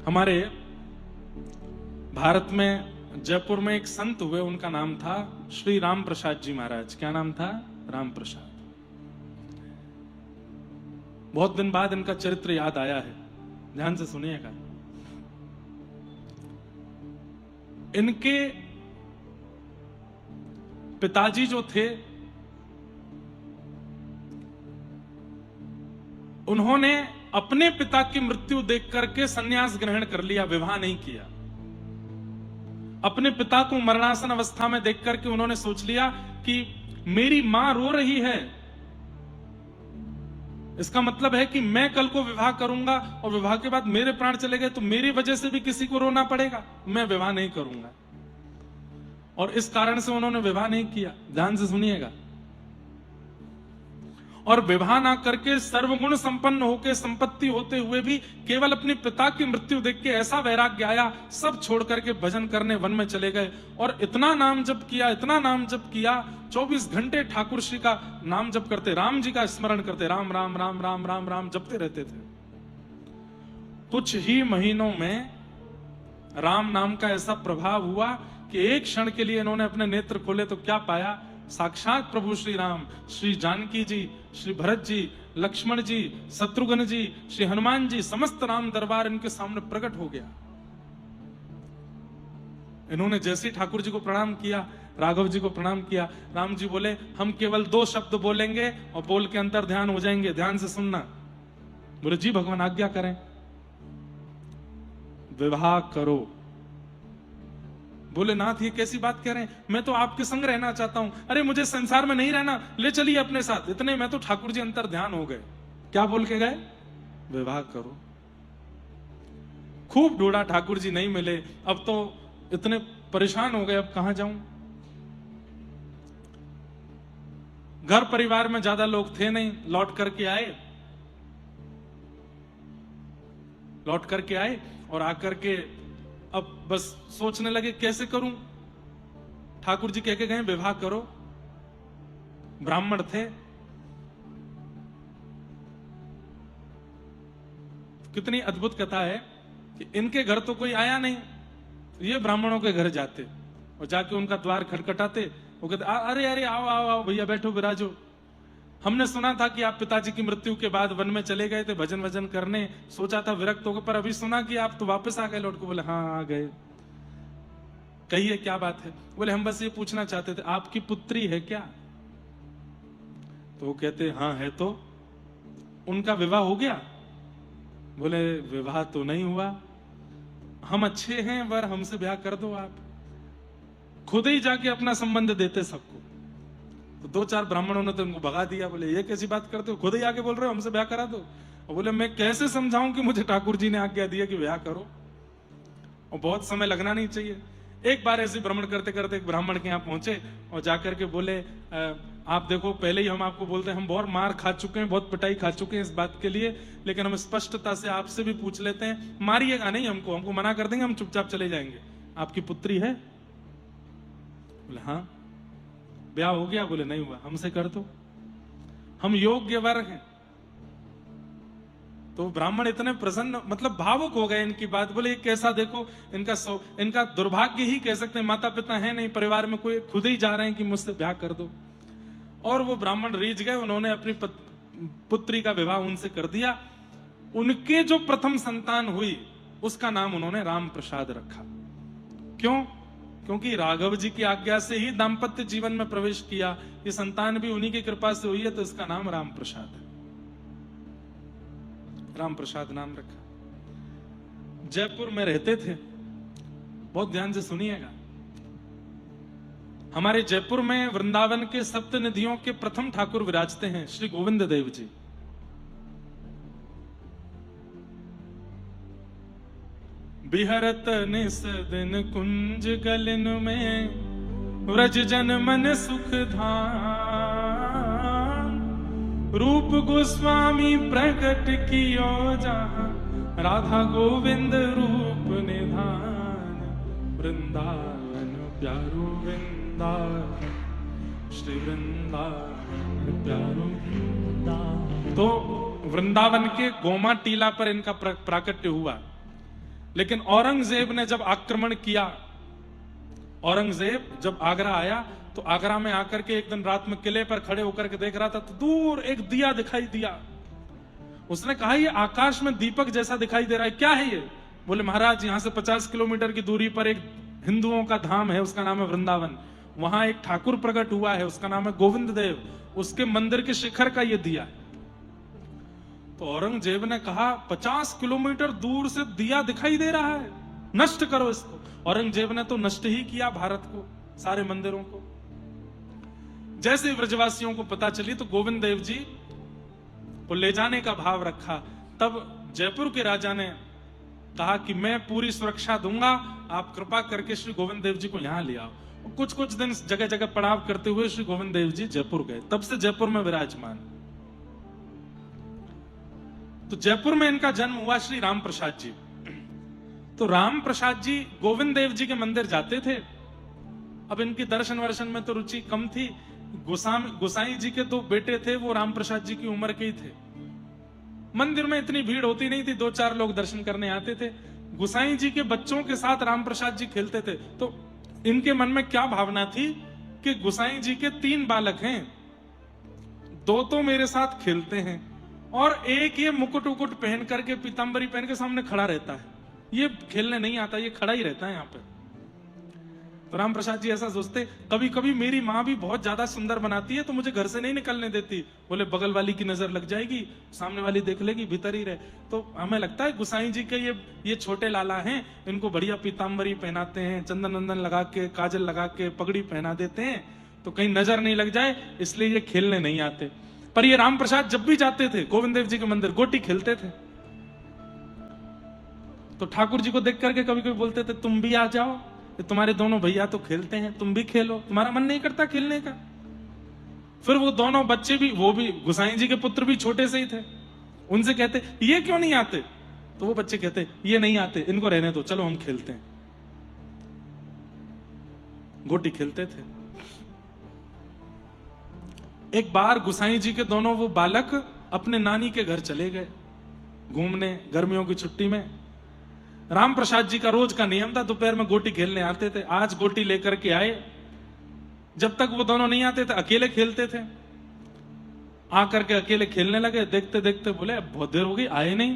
हमारे भारत में जयपुर में एक संत हुए, उनका नाम था श्री राम प्रसाद जी महाराज। क्या नाम था? राम प्रसाद। बहुत दिन बाद इनका चरित्र याद आया है, ध्यान से सुनिएगा। इनके पिताजी जो थे, उन्होंने अपने पिता की मृत्यु देख करके संन्यास ग्रहण कर लिया, विवाह नहीं किया। अपने पिता को मरणासन अवस्था में देख करके उन्होंने सोच लिया कि मेरी मां रो रही है, इसका मतलब है कि मैं कल को विवाह करूंगा और विवाह के बाद मेरे प्राण चले गए तो मेरी वजह से भी किसी को रोना पड़ेगा, मैं विवाह नहीं करूंगा। और इस कारण से उन्होंने विवाह नहीं किया। ध्यान से सुनिएगा। और विवाह ना करके सर्वगुण संपन्न होकर संपत्ति होते हुए भी केवल अपने पिता की मृत्यु देख के ऐसा वैराग्य आया, सब छोड़ करके भजन करने वन में चले गए और इतना नाम जप किया, इतना नाम जप किया, 24 घंटे ठाकुर श्री का नाम जप करते, राम जी का स्मरण करते, राम राम राम राम राम राम जपते रहते थे। कुछ ही महीनों में राम नाम का ऐसा प्रभाव हुआ कि एक क्षण के लिए इन्होंने अपने नेत्र खोले तो क्या पाया? साक्षात प्रभु श्री राम, श्री जानकी जी, श्री भरत जी, लक्ष्मण जी, शत्रुघ्न जी, श्री हनुमान जी, समस्त राम दरबार इनके सामने प्रकट हो गया। इन्होंने जैसे ठाकुर जी को प्रणाम किया, राघव जी को प्रणाम किया, राम जी बोले हम केवल 2 शब्द बोलेंगे और बोल के अंतर ध्यान हो जाएंगे, ध्यान से सुनना। बोले जी भगवान आज्ञा करें। विवाह करो। बोले नाथ ये कैसी बात कह रहे हैं, मैं तो आपके संग रहना चाहता हूं। अरे मुझे संसार में नहीं रहना, ले चलिए अपने साथ। इतने में तो ठाकुर जी अंतर ध्यान हो गए। क्या बोल के गए? विवाह करो। खूब ढूंढा, ठाकुर जी नहीं मिले। अब तो इतने परेशान हो गए, अब कहां जाऊं। घर परिवार में ज्यादा लोग थे नहीं, लौट करके आए और आकर के अब बस सोचने लगे कैसे करूं। ठाकुर जी कह के गए विवाह करो। ब्राह्मण थे। कितनी अद्भुत कथा है कि इनके घर तो कोई आया नहीं, ये ब्राह्मणों के घर जाते और जाके उनका द्वार खटखटाते। वो कहते अरे अरे आओ आओ आओ भैया, बैठो विराजो। हमने सुना था कि आप पिताजी की मृत्यु के बाद वन में चले गए थे भजन वजन करने, सोचा था विरक्त होकर, पर अभी सुना कि आप तो वापस आ गए लौट को। बोले हाँ आ गए। कहिए क्या बात है? बोले हम बस ये पूछना चाहते थे आपकी पुत्री है क्या? तो वो कहते हाँ है। तो उनका विवाह हो गया? बोले विवाह तो नहीं हुआ, हम अच्छे हैं वर हमसे ब्याह कर दो आप। खुद ही जाके अपना संबंध देते सबको। तो 2-4 ब्राह्मणों ने तो उनको भगा दिया। बोले ये कैसी बात करते हो, खुद ही आके बोल रहे हो हमसे ब्याह करा दो। और बोले मैं कैसे समझाऊं कि मुझे ठाकुर जी ने आज्ञा दिया कि ब्याह करो, और बहुत समय लगना नहीं चाहिए। एक बार ऐसे भ्रमण करते करते एक ब्राह्मण के यहाँ पहुंचे और जाकर के बोले आप देखो पहले ही हम आपको बोलते हैं, हम बहुत मार खा चुके हैं, बहुत पिटाई खा चुके हैं इस बात के लिए, लेकिन हम स्पष्टता से आपसे भी पूछ लेते हैं, मारिएगा नहीं हमको मना कर देंगे, हम चुपचाप चले जाएंगे। आपकी पुत्री है? बोले हाँ। ब्याह हो गया? बोले नहीं हुआ। हमसे कर दो, हम योग्य वर हैं। तो ब्राह्मण इतने प्रसन्न, मतलब भावुक हो गए इनकी बात। बोले कैसा देखो इनका दुर्भाग्य ही कह सकते हैं, माता पिता है नहीं परिवार में कोई, खुद ही जा रहे हैं कि मुझसे ब्याह कर दो। और वो ब्राह्मण रीझ गए, उन्होंने अपनी पुत्री का विवाह उनसे कर दिया। उनके जो प्रथम संतान हुई उसका नाम उन्होंने राम प्रसाद रखा। क्यों? क्योंकि राघव जी की आज्ञा से ही दाम्पत्य जीवन में प्रवेश किया। ये संतान भी उन्हीं की कृपा से हुई है, तो इसका नाम राम प्रसाद है। राम प्रसाद नाम रखा। जयपुर में रहते थे। बहुत ध्यान से सुनिएगा। हमारे जयपुर में वृंदावन के सप्त निधियों के प्रथम ठाकुर विराजते हैं श्री गोविंद देव जी। बिहरत निस दिन कुंज गलिन में, व्रज जन मन सुख धाम। रूप गोस्वामी प्रकट कियो जहां, राधा गोविंद रूप निधान। वृंदावन प्यारो वृंदावन, श्री वृंदावन प्यारो वृंदावन। तो वृंदावन के गोमा टीला पर इनका प्राकट्य हुआ। लेकिन औरंगजेब ने जब आक्रमण किया, औरंगजेब जब आगरा आया तो आगरा में आकर के एक दिन रात में किले पर खड़े होकर के देख रहा था तो दूर एक दिया दिखाई दिया। उसने कहा ये आकाश में दीपक जैसा दिखाई दे रहा है, क्या है ये? बोले महाराज यहां से 50 किलोमीटर की दूरी पर एक हिंदुओं का धाम है, उसका नाम है वृंदावन। वहां एक ठाकुर प्रकट हुआ है, उसका नाम है गोविंद देव, उसके मंदिर के शिखर का ये दिया। तो औरंगजेब ने कहा 50 किलोमीटर दूर से दिया दिखाई दे रहा है, नष्ट करो इसको। औरंगजेब ने तो नष्ट ही किया भारत को, सारे मंदिरों को। जैसे ब्रजवासियों को पता चली तो गोविंद देव जी को ले जाने का भाव रखा। तब जयपुर के राजा ने कहा कि मैं पूरी सुरक्षा दूंगा, आप कृपा करके श्री गोविंद देव जी को यहां ले आओ। कुछ कुछ दिन जगह जगह पड़ाव करते हुए श्री गोविंद देव जी जयपुर गए, तब से जयपुर में विराजमान। तो जयपुर में इनका जन्म हुआ श्री राम प्रसाद जी। तो राम प्रसाद जी गोविंद देव जी के मंदिर जाते थे। अब इनकी दर्शन वर्शन में तो रुचि कम थी। गोसाई जी के 2 बेटे थे, वो राम प्रसाद जी की उम्र के ही थे। मंदिर में इतनी भीड़ होती नहीं थी, 2-4 लोग दर्शन करने आते थे। गोसाई जी के बच्चों के साथ राम प्रसाद जी खेलते थे। तो इनके मन में क्या भावना थी कि गोसाई जी के 3 बालक हैं, 2 तो मेरे साथ खेलते हैं और एक ये मुकुट उकुट पहन करके पीतांबरी पहन के सामने खड़ा रहता है, ये खेलने नहीं आता, ये खड़ा ही रहता है यहाँ पे। तो राम प्रसाद जी ऐसा सोचते, कभी कभी मेरी माँ भी बहुत ज्यादा सुंदर बनाती है तो मुझे घर से नहीं निकलने देती। बोले बगल वाली की नजर लग जाएगी, सामने वाली देख लेगी, भीतर ही रहे। तो हमें लगता है गोसाई जी के ये छोटे लाला हैं, इनको बढ़िया पीतांबरी पहनाते हैं, चंदन वंदन लगा के, काजल लगा के, पगड़ी पहना देते हैं तो कहीं नजर नहीं लग जाए, इसलिए ये खेलने नहीं आते। पर ये राम प्रसाद जब भी जाते थे गोविंद देव जी के मंदिर, गोटी खेलते थे। तो ठाकुर जी को देख करके कभी कभी बोलते थे तुम भी आ जाओ, तुम्हारे दोनों भैया तो खेलते हैं, तुम भी खेलो, तुम्हारा मन नहीं करता खेलने का? फिर वो दोनों बच्चे भी, वो भी गोसाई जी के पुत्र भी छोटे से ही थे, उनसे कहते ये क्यों नहीं आते? तो वो बच्चे कहते ये नहीं आते, इनको रहने दो, चलो हम खेलते हैं। गोटी खेलते थे। एक बार गोसाई जी के दोनों वो बालक अपने नानी के घर चले गए घूमने गर्मियों की छुट्टी में। राम प्रसाद जी का रोज का नियम था, दोपहर में गोटी खेलने आते थे। आज गोटी लेकर के आए। जब तक वो दोनों नहीं आते थे अकेले खेलते थे। आकर के अकेले खेलने लगे, देखते देखते बोले अब बहुत देर हो गई, आए नहीं।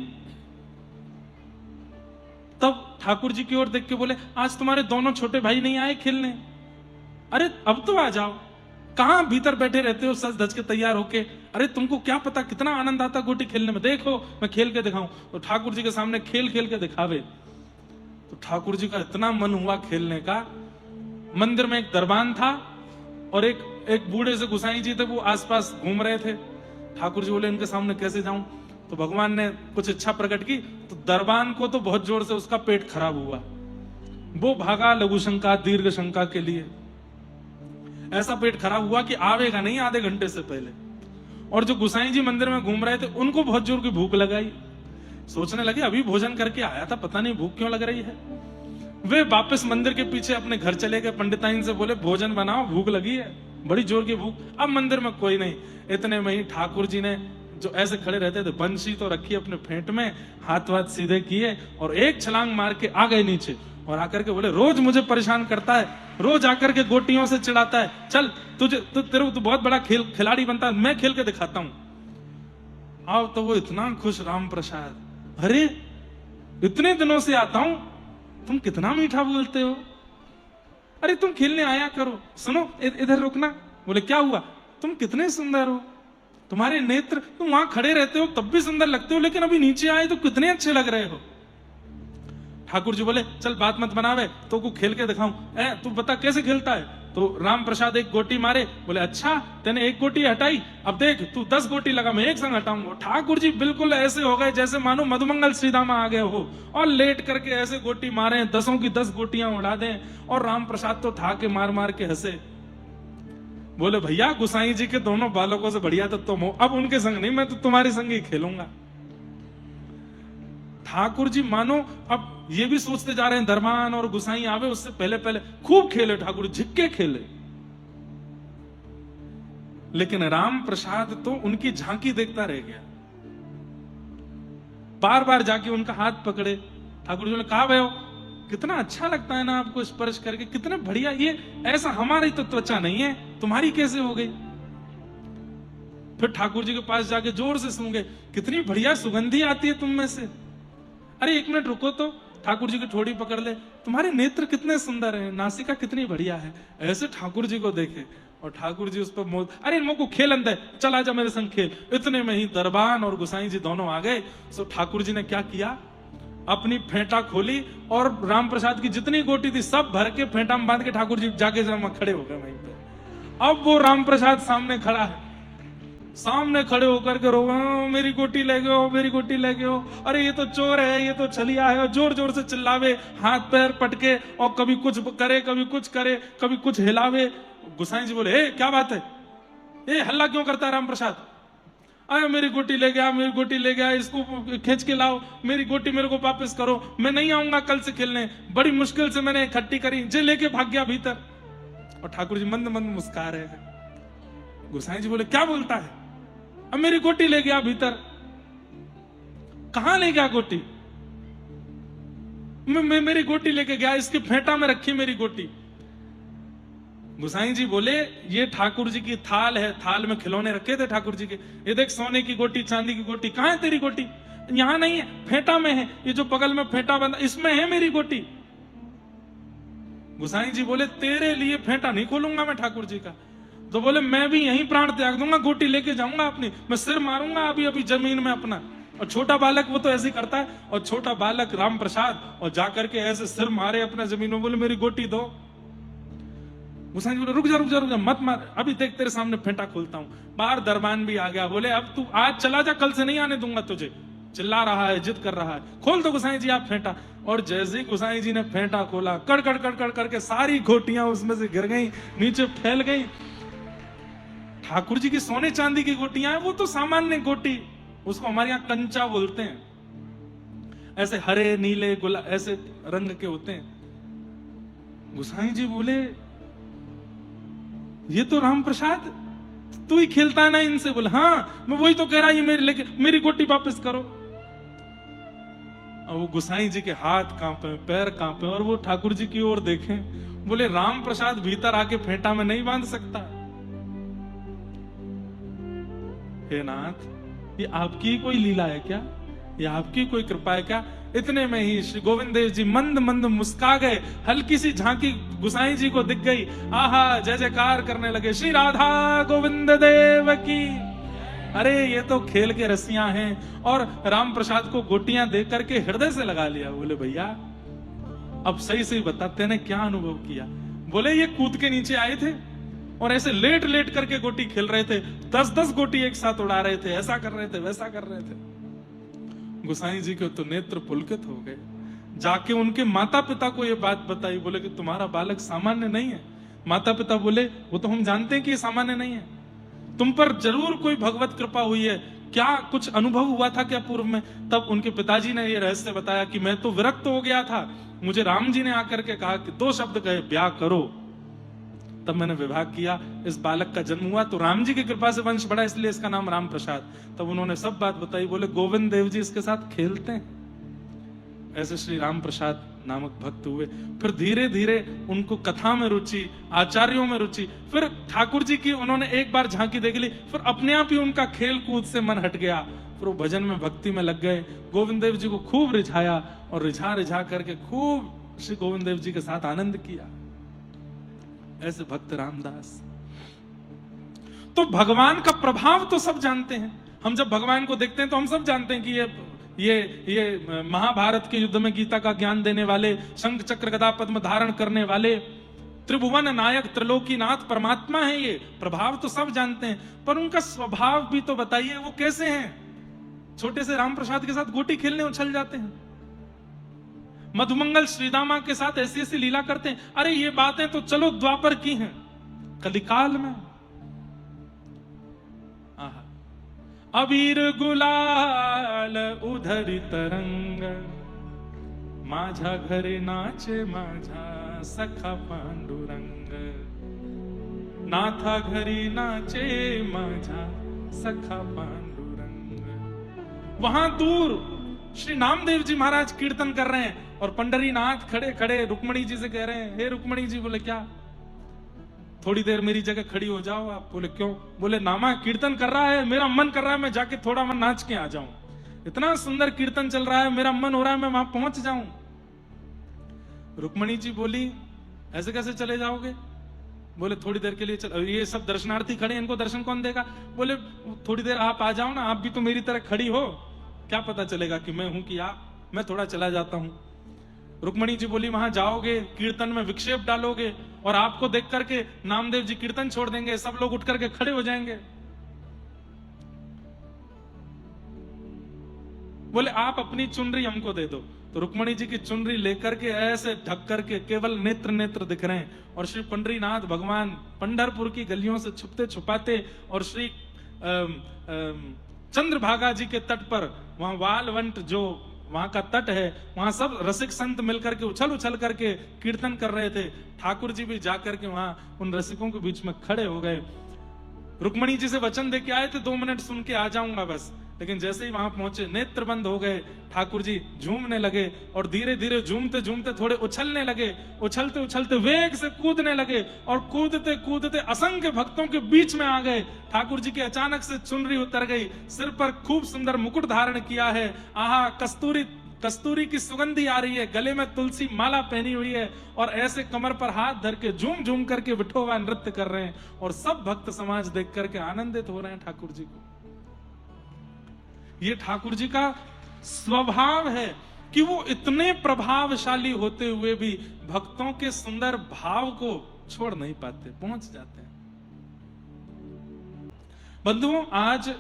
तब ठाकुर जी की ओर देख के बोले आज तुम्हारे दोनों छोटे भाई नहीं आए खेलने? अरे अब तो आ जाओ, कहां भीतर बैठे रहते हो सज धज के तैयार होके? अरे तुमको क्या पता कितना आनंद आता गोटी खेलने में, देखो मैं खेल के दिखाऊं। तो ठाकुर जी के सामने खेल खेल के दिखावे। तो ठाकुर जी का इतना मन हुआ खेलने का। मंदिर में एक दरबान था और एक बूढ़े से गोसाई जी थे, वो आसपास घूम रहे थे। ठाकुर जी बोले इनके सामने कैसे जाऊं? तो भगवान ने कुछ इच्छा प्रकट की, तो दरबान को तो बहुत जोर से उसका पेट खराब हुआ। वो भागा लघु शंका दीर्घ शंका के लिए। ऐसा पेट खराब हुआ कि आवेगा नहीं आधे घंटे से पहले। और जो गोसाई जी मंदिर में घूम रहे थे उनको बहुत जोर की भूख लगाई। सोचने लगे अभी भोजन करके आया था, पता नहीं भूख क्यों लग रही है। वे वापस मंदिर के पीछे अपने घर चले गए। पंडिताइन से बोले भोजन बनाओ, भूख लगी है, बड़ी जोर की भूख। अब मंदिर में कोई नहीं। इतने में ही ठाकुर जी ने, जो ऐसे खड़े रहते थे, बंशी तो रखी अपने फेंट में, हाथ वाथ सीधे किए और एक छलांग मार के आ गए नीचे। और आकर के बोले रोज मुझे परेशान करता है, रोज आकर के गोटियों से चिढ़ाता है, चल तुझे तेरे तू बहुत बड़ा खिलाड़ी बनता है, मैं खेल के दिखाता हूं। आओ। तो वो इतना खुश राम प्रसाद, अरे इतने दिनों से आता हूं, तुम कितना मीठा बोलते हो, अरे तुम खेलने आया करो। सुनो इधर रुकना। बोले क्या हुआ? तुम कितने सुंदर हो, तुम्हारे नेत्र, तुम वहां खड़े रहते हो तब भी सुंदर लगते हो, लेकिन अभी नीचे आए तो कितने अच्छे लग रहे हो। ठाकुर जी बोले चल बात मत बनावे, तो को खेल के दिखाऊं। तू बता कैसे खेलता है? तो राम प्रसाद एक गोटी मारे। बोले अच्छा तेने एक गोटी हटाई, अब देख तू 10 गोटी लगा, मैं एक संग हटाऊंगा। ठाकुर जी बिल्कुल ऐसे हो गए जैसे मानो मधुमंगल श्रीदामा आ गए हो, और लेट करके ऐसे गोटी मारे, 10 की 10 गोटियां उड़ा दें। और राम प्रसाद तो था के मार मार के हंसे। बोले भैया गोसाई जी के दोनों बालकों से बढ़िया तो तुम हो, अब उनके संग नहीं, मैं तो तुम्हारे संग ही खेलूंगा। ठाकुर जी मानो अब ये भी सोचते जा रहे हैं दरबान और गोसाई आवे उससे पहले पहले खूब खेले ठाकुर, झिक्के खेले। लेकिन राम प्रसाद तो उनकी झांकी देखता रह गया। बार बार जाके उनका हाथ पकड़े, ठाकुर जी ने कहा भाई कितना अच्छा लगता है ना आपको स्पर्श करके, कितना बढ़िया, ये ऐसा हमारी तो त्वचा नहीं है, तुम्हारी कैसे हो गई? फिर ठाकुर जी के पास जाके जोर से सूंघे, कितनी बढ़िया सुगंधी आती है तुम में से। अरे 1 मिनट रुको तो, ठाकुर जी की ठोड़ी पकड़ ले, तुम्हारे नेत्र कितने सुंदर हैं, नासिका कितनी बढ़िया है। ऐसे ठाकुर जी को देखे और ठाकुर जी उस पर मोद, अरे इन को खेल अंदर, चल आजा मेरे संग खेल। इतने में ही दरबान और गोसाई जी दोनों आ गए। सो ठाकुर जी ने क्या किया, अपनी फेंटा खोली और राम प्रसाद की जितनी गोटी थी सब भर के फेंटा में बांध के ठाकुर जी जाके खड़े हो गए वहीं पे। अब वो राम प्रसाद सामने खड़ा है, सामने खड़े होकर के रो, मेरी गोटी ले गए, मेरी गोटी ले गए, अरे ये तो चोर है, ये तो छलिया है, और जोर जोर से चिल्लावे, हाथ पैर पटके, और कभी कुछ करे, कभी कुछ करे, कभी कुछ हिलावे। गोसाई जी बोले, ए क्या बात है, ए हल्ला क्यों करता है राम प्रसाद? अरे मेरी गोटी ले गया, मेरी गोटी ले गया, इसको खींच के लाओ, मेरी गोटी मेरे को वापस करो, मैं नहीं आऊंगा कल से खेलने, बड़ी मुश्किल से मैंने इकट्ठी करी, जे लेके भाग गया भीतर। और ठाकुर जी मंद मंद मुस्कुरा रहे हैं। गोसाई जी बोले, क्या बोलता है, अब मेरी गोटी ले गया भीतर? कहां ले गया गोटी? मैं मेरी गोटी लेके गया, इसके फेंटा में रखी मेरी गोटी। गोसाई जी बोले, ये ठाकुर जी की थाल है, थाल में खिलौने रखे थे ठाकुर जी के, ये देख सोने की गोटी, चांदी की गोटी, कहां है तेरी गोटी? यहां नहीं है, फेंटा में है, ये जो बगल में फेंटा बंधा इसमें है मेरी गोटी। गोसाई जी बोले, तेरे लिए फेंटा नहीं खोलूंगा मैं ठाकुर जी का। तो बोले, मैं भी यहीं प्राण त्याग दूंगा, गोटी लेके जाऊंगा अपनी, मैं सिर मारूंगा अभी अभी जमीन में अपना। और छोटा बालक वो तो ऐसे ही करता है, और छोटा बालक राम प्रसाद और जाकर के ऐसे सिर मारे अपना जमीन में, बोले मेरी गोटी दो। गोसाई जी बोले, रुक जा रुक जा रुक जा, मत मार, अभी देख तेरे सामने फेंटा खोलता हूं। बाहर दरबान भी आ गया, बोले अब तू आज चला जा, कल से नहीं आने दूंगा तुझे। चिल्ला रहा है, जिद कर रहा है, खोल दो गोसाई जी आप फेंटा। और जैसे ही गोसाई जी ने फेंटा खोला, कड़ कड़ कड़ कड़ करके सारी गोटियां उसमें से गिर गई, नीचे फैल गई। ठाकुर जी की सोने चांदी की गोटियां हैं, वो तो सामान्य गोटी, उसको हमारे यहां कंचा बोलते हैं, ऐसे हरे नीले ऐसे रंग के होते हैं। गोसाई जी बोले, ये तो राम प्रसाद तू ही खेलता है ना इनसे? बोले, हाँ मैं वही तो कह रहा, ये मेरी गोटी वापस करो। और वो गोसाई जी के हाथ कांपे, पैर कांपे, और वो ठाकुर जी की ओर देखें, बोले राम प्रसाद भीतर आके फेंटा में नहीं बांध सकता। हे नाथ, ये आपकी कोई लीला है क्या, ये आपकी कोई कृपा है क्या? इतने में ही श्री गोविंद देव जी मंद मंद मुस्का गए, हल्की सी झांकी गोसाई जी को दिख गई, आहा जय जयकार करने लगे, श्री राधा गोविंद देव की। अरे ये तो खेल के रसियां हैं। और राम प्रसाद को गोटियां देख करके हृदय से लगा लिया। बोले भैया अब सही सही बताते ने क्या अनुभव किया? बोले ये कूद के नीचे आए थे और ऐसे लेट लेट करके गोटी खेल रहे थे, 10-10 गोटी एक साथ उड़ा रहे थे, ऐसा कर रहे थे, वैसा कर रहे थे। गोसाई जी के तो नेत्र पुलकित हो गए। जाके उनके माता पिता को ये बात बताई, बोले कि तुम्हारा बालक सामान्य नहीं है। माता पिता बोले, वो तो हम जानते हैं कि ये सामान्य नहीं है, तुम पर जरूर कोई भगवत कृपा हुई है, क्या कुछ अनुभव हुआ था क्या पूर्व में? तब उनके पिताजी ने ये रहस्य बताया कि मैं तो विरक्त हो गया था, मुझे राम जी ने आकर के कहा कि 2 शब्द कहे, ब्याह करो, तब मैंने विवाह किया, इस बालक का जन्म हुआ, तो राम जी की कृपा से वंश बढ़ा, इसलिए इसका नाम राम प्रसाद। तब उन्होंने सब बात बताई। बोले गोविंद देव जी इसके साथ खेलते हैं। ऐसे श्री राम प्रसाद नामक भक्त हुए। फिर धीरे धीरे उनको कथा में रुचि, आचार्यों में रुचि, फिर ठाकुर जी की उन्होंने एक बार झांकी देख ली, फिर अपने आप ही उनका खेल कूद से मन हट गया, फिर वो भजन में भक्ति में लग गए। गोविंद देव जी को खूब रिझाया और रिझा रिझा करके खूब श्री गोविंद देव जी के साथ आनंद किया। ऐसे भक्त रामदास। तो भगवान का प्रभाव तो सब जानते हैं। हम जब भगवान को देखते हैं तो हम सब जानते हैं कि ये महाभारत के युद्ध में गीता का ज्ञान देने वाले, शंख चक्र गदा पद्म धारण करने वाले, त्रिभुवन नायक त्रिलोकीनाथ परमात्मा है। ये प्रभाव तो सब जानते हैं, पर उनका स्वभाव भी तो बताइए, वो कैसे हैं? छोटे से राम प्रसाद के साथ गोटी खेलने उछल जाते हैं, मधुमंगल श्रीदामा के साथ ऐसी ऐसी लीला करते हैं। अरे ये बातें तो चलो द्वापर की हैं, कलिकाल में अबीर गुलाल उधरी तरंग, माझा घरे नाचे माझा सखा पांडुरंग, नाथा घरी नाचे माझा सखा पांडुरंग। वहां दूर श्री नामदेव जी महाराज कीर्तन कर रहे हैं और पंडरीनाथ खड़े खड़े रुक्मणी जी से कह रहे हैं, हे रुक्मणी जी। बोले क्या, थोड़ी देर मेरी जगह खड़ी हो जाओ आप। बोले क्यों? बोले नामा कीर्तन कर रहा है, मेरा मन कर रहा है मैं जाके थोड़ा मन नाच के आ जाऊं। इतना सुंदर कीर्तन चल रहा है, मेरा मन हो रहा है मैं वहां पहुंच जाऊं। रुक्मणी जी बोली, ऐसे कैसे चले जाओगे? बोले थोड़ी देर के लिए चल, ये सब दर्शनार्थी खड़े, इनको दर्शन कौन देगा? बोले थोड़ी देर आप आ जाओ ना, आप भी तो मेरी तरह खड़ी हो, क्या पता चलेगा कि मैं हूं कि आप, मैं थोड़ा चला जाता हूं। रुक्मणी जी बोली, वहां जाओगे, कीर्तन में विक्षेप डालोगे और आपको देख करके नामदेव जी कीर्तन छोड़ देंगे, सब लोग उठ करके खड़े हो जाएंगे। बोले आप अपनी चुनरी हमको दे दो। तो रुक्मणी जी की चुनरी लेकर के ऐसे ढक करके केवल नेत्र नेत्र दिख रहे हैं और श्री पंडरीनाथ भगवान पंढरपुर की गलियों से छुपते छुपाते और श्री चंद्रभागा जी के तट पर, वहां वालवंट जो वहां का तट है, वहां सब रसिक संत मिलकर के उछल उछल करके कीर्तन कर रहे थे। ठाकुर जी भी जाकर के वहां उन रसिकों के बीच में खड़े हो गए। रुक्मणी जी से वचन दे के आए थे 2 मिनट सुन के आ जाऊंगा बस, लेकिन जैसे ही वहां पहुंचे नेत्र बंद हो गए। ठाकुर जी झूमने लगे और धीरे धीरे झूमते झूमते थोड़े उछलने लगे, उछलते उछलते वेग से कूदने लगे और कूदते कूदते असंख्य भक्तों के बीच में आ गए। ठाकुर जी की अचानक से चुनरी उतर गई, सिर पर खूब सुंदर मुकुट धारण किया है, आहा कस्तूरी की सुगंधी आ रही है, गले में तुलसी माला पहनी हुई है और ऐसे कमर पर हाथ धर के झूम झूम करके विठोबा नृत्य कर रहे हैं और सब भक्त समाज देख करके आनंदित हो रहे हैं ठाकुर जी को। ये ठाकुर जी का स्वभाव है कि वो इतने प्रभावशाली होते हुए भी भक्तों के सुंदर भाव को छोड़ नहीं पाते, पहुंच जाते हैं। बंधुओं, आज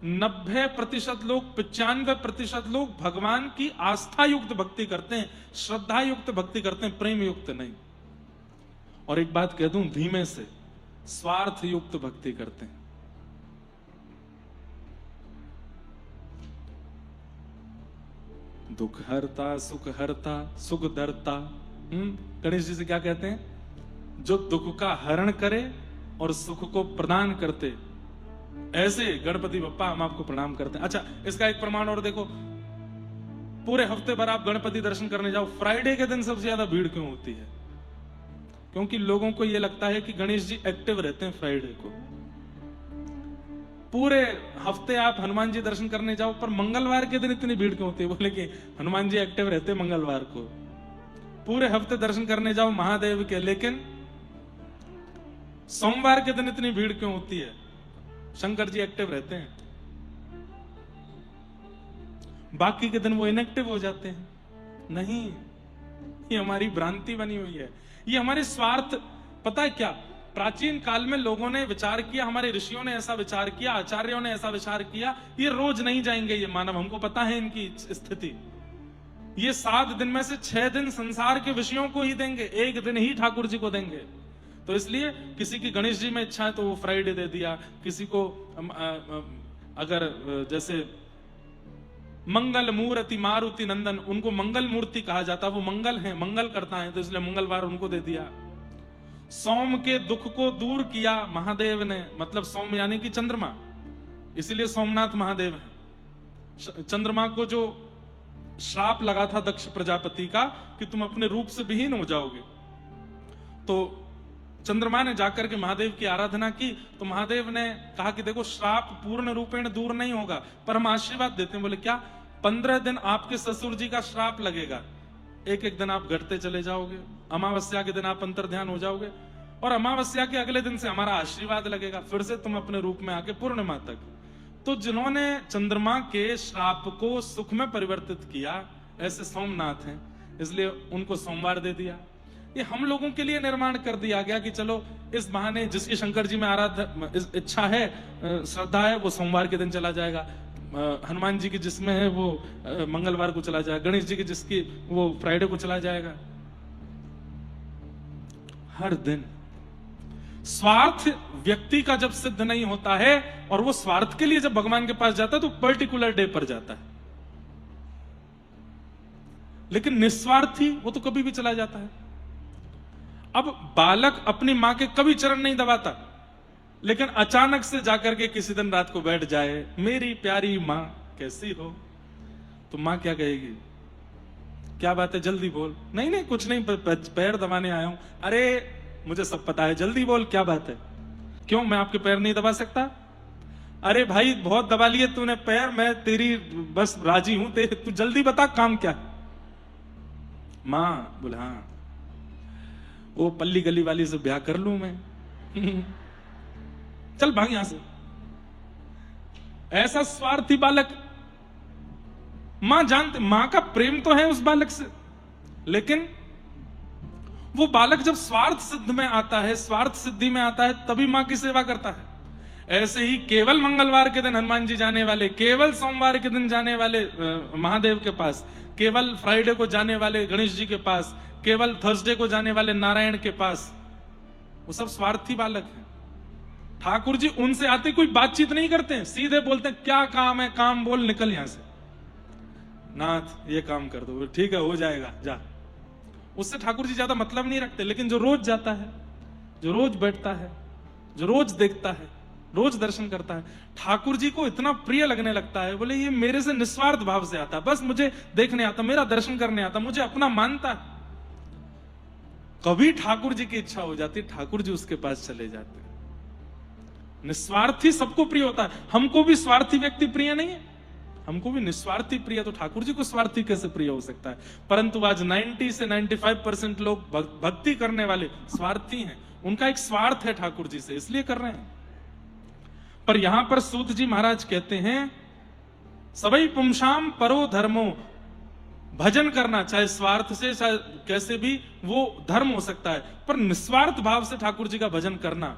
90% लोग, 95% लोग भगवान की आस्था युक्त भक्ति करते हैं, श्रद्धा युक्त भक्ति करते हैं, प्रेम युक्त नहीं। और एक बात कह दूं धीमे से, स्वार्थ युक्त भक्ति करते हैं। दुख हरता सुख हरता सुख धरता। गणेश जी से क्या कहते हैं? जो दुख का हरण करे और सुख को प्रदान करते, ऐसे गणपति बप्पा हम आपको प्रणाम करते हैं। अच्छा, इसका एक प्रमाण और देखो, पूरे हफ्ते भर आप गणपति दर्शन करने जाओ, फ्राइडे के दिन सबसे ज्यादा भीड़ क्यों होती है? क्योंकि लोगों को यह लगता है कि गणेश जी एक्टिव रहते हैं फ्राइडे को। पूरे हफ्ते आप हनुमान जी दर्शन करने जाओ, पर मंगलवार के दिन इतनी भीड़ क्यों होती है? बोले कि हनुमान जी एक्टिव रहते हैं मंगलवार को। पूरे हफ्ते दर्शन करने जाओ महादेव के, लेकिन सोमवार के दिन इतनी भीड़ क्यों होती है? शंकर जी एक्टिव रहते हैं, बाकी के दिन वो इनएक्टिव हो जाते हैं। नहीं, ये हमारी भ्रांति बनी हुई है, ये हमारे स्वार्थ। पता है क्या, प्राचीन काल में लोगों ने विचार किया, हमारे ऋषियों ने ऐसा विचार किया, आचार्यों ने ऐसा विचार किया, ये रोज नहीं जाएंगे ये मानव, हमको पता है इनकी स्थिति, ये 7 दिन में से 6 दिन संसार के विषयों को ही देंगे, 1 दिन ही ठाकुर जी को देंगे। तो इसलिए किसी की गणेश जी में इच्छा है तो वो फ्राइडे दे दिया, किसी को अगर जैसे मंगल मूर्ति मारुति नंदन, उनको मंगल मूर्ति कहा जाता, वो मंगल है, मंगल करता है, तो इसलिए मंगलवार उनको दे दिया। सोम के दुख को दूर किया महादेव ने, मतलब सोम यानी कि चंद्रमा, इसीलिए सोमनाथ महादेव है। चंद्रमा को जो श्राप लगा था दक्ष प्रजापति का कि तुम अपने रूप से विहीन हो जाओगे, तो चंद्रमा ने जाकर के महादेव की आराधना की, तो महादेव ने कहा कि देखो श्राप पूर्ण रूपेण दूर नहीं होगा, पर हम आशीर्वाद देते हैं। बोले क्या? 15 दिन आपके ससुर जी का श्राप लगेगा, एक दिन आप घटते चले जाओगे, अमावस्या के दिन आप अंतर ध्यान हो जाओगे और अमावस्या के अगले दिन से हमारा आशीर्वाद लगेगा, फिर से तुम अपने रूप में आके पूर्णिमा तक। तो जिन्होंने चंद्रमा के श्राप को सुख में परिवर्तित किया, ऐसे सोमनाथ हैं, इसलिए उनको सोमवार दे दिया। ये हम लोगों के लिए निर्माण कर दिया गया कि चलो इस बहाने जिसकी शंकर जी में इच्छा है, श्रद्धा है, वो सोमवार के दिन चला जाएगा, हनुमान जी की जिसमें है वो मंगलवार को चला जाएगा, गणेश जी की जिसकी वो फ्राइडे को चला जाएगा। हर दिन स्वार्थ व्यक्ति का जब सिद्ध नहीं होता है और वो स्वार्थ के लिए जब भगवान के पास जाता है तो पर्टिकुलर डे पर जाता है, लेकिन निस्वार्थी वो तो कभी भी चला जाता है। अब बालक अपनी मां के कभी चरण नहीं दबाता, लेकिन अचानक से जाकर के किसी दिन रात को बैठ जाए, मेरी प्यारी मां कैसी हो, तो माँ क्या कहेगी? क्या बात है, जल्दी बोल। नहीं नहीं कुछ नहीं, पैर दबाने आया हूं। अरे मुझे सब पता है, जल्दी बोल क्या बात है। क्यों, मैं आपके पैर नहीं दबा सकता? अरे भाई बहुत दबा लिए तूने पैर, मैं तेरी बस राजी हूं, तू जल्दी बता काम क्या है। मां बोले हाँ, वो पल्ली गली वाली से ब्याह कर लूं मैं। चल भाग यहां से। ऐसा स्वार्थी बालक। मां जानते, मां का प्रेम तो है उस बालक से, लेकिन वो बालक जब स्वार्थ सिद्ध में आता है, स्वार्थ सिद्धि में आता है, तभी मां की सेवा करता है। ऐसे ही केवल मंगलवार के दिन हनुमान जी जाने वाले, केवल सोमवार के दिन जाने वाले महादेव के पास, केवल फ्राइडे को जाने वाले गणेश जी के पास, केवल थर्सडे को जाने वाले नारायण के पास, वो सब स्वार्थी बालक हैं। ठाकुर जी उनसे आते कोई बातचीत नहीं करते हैं, सीधे बोलते हैं क्या काम है, काम बोल, निकल यहां से। नाथ ये काम कर दो, ठीक है हो जाएगा, जा। उससे ठाकुर जी ज्यादा मतलब नहीं रखते। लेकिन जो रोज जाता है, जो रोज बैठता है, जो रोज देखता है, रोज दर्शन करता है, ठाकुर जी को इतना प्रिय लगने लगता है। बोले ये मेरे से निस्वार्थ भाव से आता, बस मुझे देखने आता, मेरा दर्शन करने आता, मुझे अपना मानता है। कभी ठाकुर जी की इच्छा हो जाती, ठाकुर जी उसके पास चले जाते। निस्वार्थी सबको प्रिय होता है। हमको भी स्वार्थी व्यक्ति प्रिय नहीं है, हमको भी निस्वार्थी प्रिय, तो ठाकुर जी को स्वार्थी कैसे प्रिय हो सकता है? परंतु आज 90 से 95% लोग भक्ति करने वाले स्वार्थी हैं। उनका एक स्वार्थ है ठाकुर जी से, इसलिए कर रहे हैं। पर यहां पर सूत जी महाराज कहते हैं सबई पुंसाम परो धर्मो, भजन करना चाहे स्वार्थ से चाहे कैसे भी, वो धर्म हो सकता है, पर निस्वार्थ भाव से ठाकुर जी का भजन करना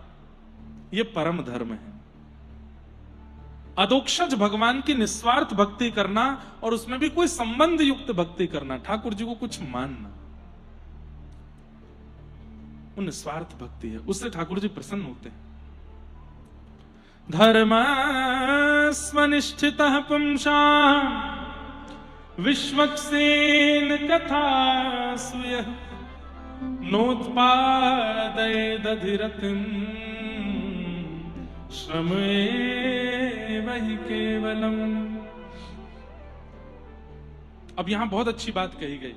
ये परम धर्म है। अदोक्षज भगवान की निस्वार्थ भक्ति करना और उसमें भी कोई संबंध युक्त भक्ति करना, ठाकुर जी को कुछ मानना, वो निस्वार्थ भक्ति है, उससे ठाकुर जी प्रसन्न होते हैं। धर्मस्वनिष्ठितः पुंसां विश्वक्सेन कथासु यः नोत्पादयेदधिरतिं श्रमेव हि केवलम्। अब यहां बहुत अच्छी बात कही गई।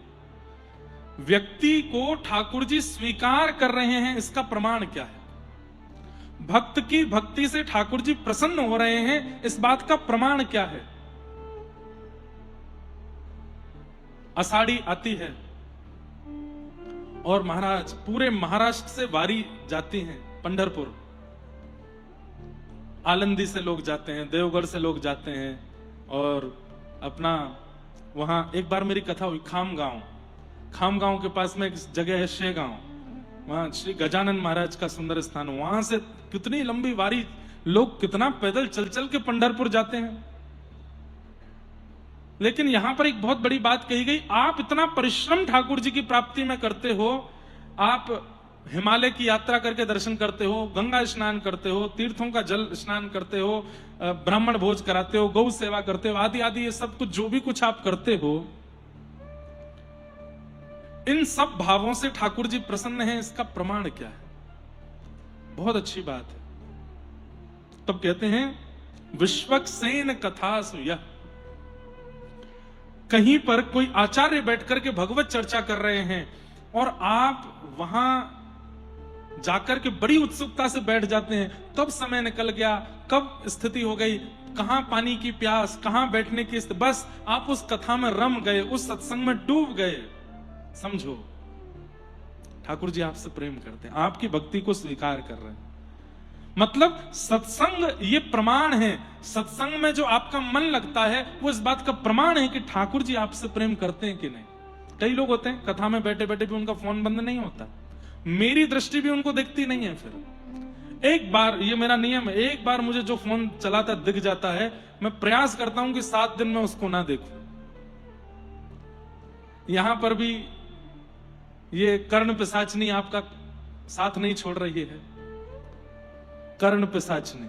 व्यक्ति को ठाकुर जी स्वीकार कर रहे हैं, इसका प्रमाण क्या है? भक्त की भक्ति से ठाकुर जी प्रसन्न हो रहे हैं, इस बात का प्रमाण क्या है? आषाढ़ी आती है और महाराज पूरे महाराष्ट्र से वारी जाती है, पंढरपुर, आलंदी से लोग जाते हैं, देवगढ़ से लोग जाते हैं, और अपना वहां एक बार मेरी कथा हुई खामगांव के पास में एक जगह है शेगांव, वहां श्री गजानन महाराज का सुंदर स्थान, वहां से कितनी लंबी वारी, लोग कितना पैदल चल चल के पंढरपुर जाते हैं। लेकिन यहां पर एक बहुत बड़ी बात कही गई, आप इतना परिश्रम ठाकुर जी की प्राप्ति में करते हो, आप हिमालय की यात्रा करके दर्शन करते हो, गंगा स्नान करते हो, तीर्थों का जल स्नान करते हो, ब्राह्मण भोज कराते हो, गौ सेवा करते हो, आदि आदि, ये सब कुछ जो भी कुछ आप करते हो, इन सब भावों से ठाकुर जी प्रसन्न हैं, इसका प्रमाण क्या है? बहुत अच्छी बात है। तब कहते हैं विश्वक्सेन कथासु यः, कहीं पर कोई आचार्य बैठ करके भगवत चर्चा कर रहे हैं और आप वहां जाकर के बड़ी उत्सुकता से बैठ जाते हैं, कब समय निकल गया, कब स्थिति हो गई, कहां पानी की प्यास, कहां बैठने की स्थिति, बस आप उस कथा में रम गए, उस सत्संग में डूब गए। समझो ठाकुर जी आपसे प्रेम करते हैं, आपकी भक्ति को स्वीकार कर रहे हैं। मतलब सत्संग ये प्रमाण है, सत्संग में जो आपका मन लगता है वो इस बात का प्रमाण है कि ठाकुर जी आपसे प्रेम करते हैं कि नहीं। कई लोग होते हैं कथा में बैठे बैठे भी उनका फोन बंद नहीं होता, मेरी दृष्टि भी उनको दिखती नहीं है। फिर एक बार, ये मेरा नियम है, एक बार मुझे जो फोन चलाता दिख जाता है, मैं प्रयास करता हूं कि 7 दिन में उसको ना देखूं। यहां पर भी ये कर्ण पिशाचनी आपका साथ नहीं छोड़ रही है, कर्ण पिशाचनी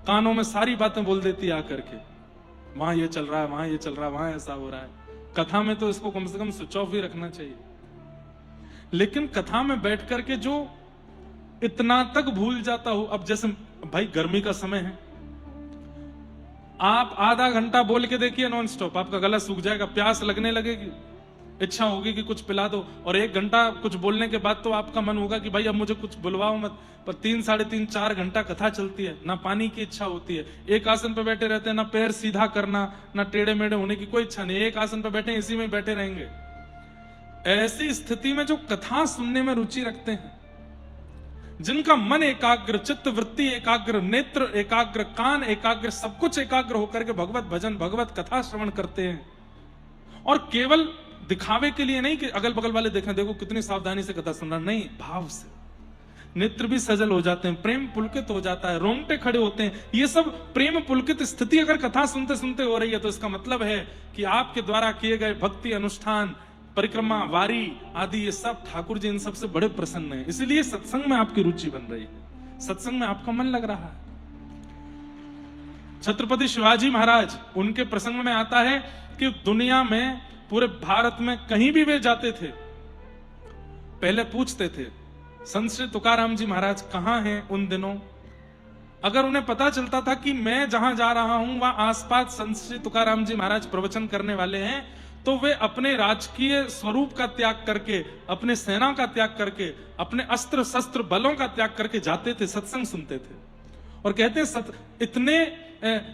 कानों में सारी बातें बोल देती आकर के, वहां ये चल रहा है, वहां ये चल रहा है, वहां ऐसा हो रहा है। कथा में तो इसको कम से कम स्विच ऑफ ही रखना चाहिए, लेकिन कथा में बैठ करके जो इतना तक भूल जाता हो। अब जैसे भाई गर्मी का समय है, आप आधा घंटा बोल के देखिए नॉन स्टॉप, आपका गला सूख जाएगा, प्यास लगने लगेगी, इच्छा होगी कि कुछ पिला दो। और 1 घंटा कुछ बोलने के बाद तो आपका मन होगा कि भाई अब मुझे कुछ बुलवाओ मत। पर 3, साढ़े 3, 4 घंटा कथा चलती है, ना पानी की इच्छा होती है, एक आसन पे बैठे रहते हैं, ना पैर सीधा करना, ना टेढ़े मेढ़े होने की कोई इच्छा नहीं, एक आसन पे बैठे इसी में बैठे रहेंगे। ऐसी स्थिति में जो कथा सुनने में रुचि रखते हैं, जिनका मन एकाग्र, चित्त वृत्ति एकाग्र, नेत्र एकाग्र, कान एकाग्र, सब कुछ एकाग्र होकर के भगवत भजन, भगवत कथा श्रवण करते हैं, और केवल दिखावे के लिए नहीं कि अगल बगल वाले देखें, देखो कितनी सावधानी से कथा सुन रहा, नहीं, भाव से नेत्र भी सजल हो जाते हैं, प्रेम पुलकित हो जाता है, रोंगटे खड़े होते हैं। ये सब प्रेम पुलकित स्थिति अगर कथा सुनते सुनते हो रही है तो इसका मतलब है कि आपके द्वारा किए गए भक्ति अनुष्ठान, परिक्रमा, वारी आदि, ये सब ठाकुर जी इन सबसे बड़े प्रसन्न हैं। इसलिए सत्संग में आपकी रुचि बन रही है, सत्संग में आपका मन लग रहा है। छत्रपति शिवाजी महाराज, उनके प्रसंग में आता है कि दुनिया में, पूरे भारत में कहीं भी वे जाते थे, पहले पूछते थे संत श्री तुकाराम जी महाराज कहां हैं उन दिनों। अगर उन्हें पता चलता था कि मैं जहां जा रहा हूं वहां आसपास संत श्री तुकाराम जी महाराज प्रवचन करने वाले हैं, तो वे अपने राजकीय स्वरूप का त्याग करके, अपने सेना का त्याग करके, अपने अस्त्र शस्त्र बलों का त्याग करके जाते थे, सत्संग सुनते थे। और कहते हैं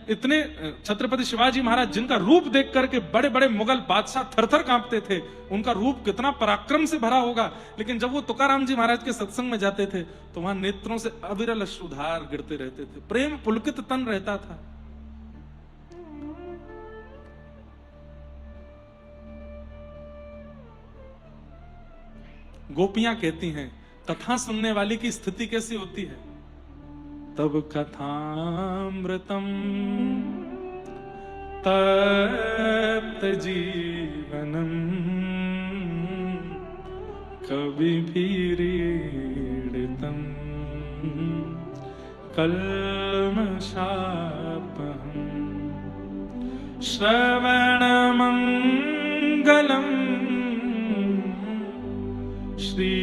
इतने छत्रपति शिवाजी महाराज, जिनका रूप देख करके बड़े बड़े मुगल बादशाह थरथर कांपते थे, उनका रूप कितना पराक्रम से भरा होगा, लेकिन जब वो तुकाराम जी महाराज के सत्संग में जाते थे तो वहां नेत्रों से अविरल अश्रुधार गिरते रहते थे, प्रेम पुलकित तन रहता था। गोपियां कहती हैं कथा सुनने वाली की स्थिति कैसी होती है, तब कथामृतम तप्त जीवनम कवि भीरीडितम कल्मषापहम श्रवणमंगलम श्रीमदाततम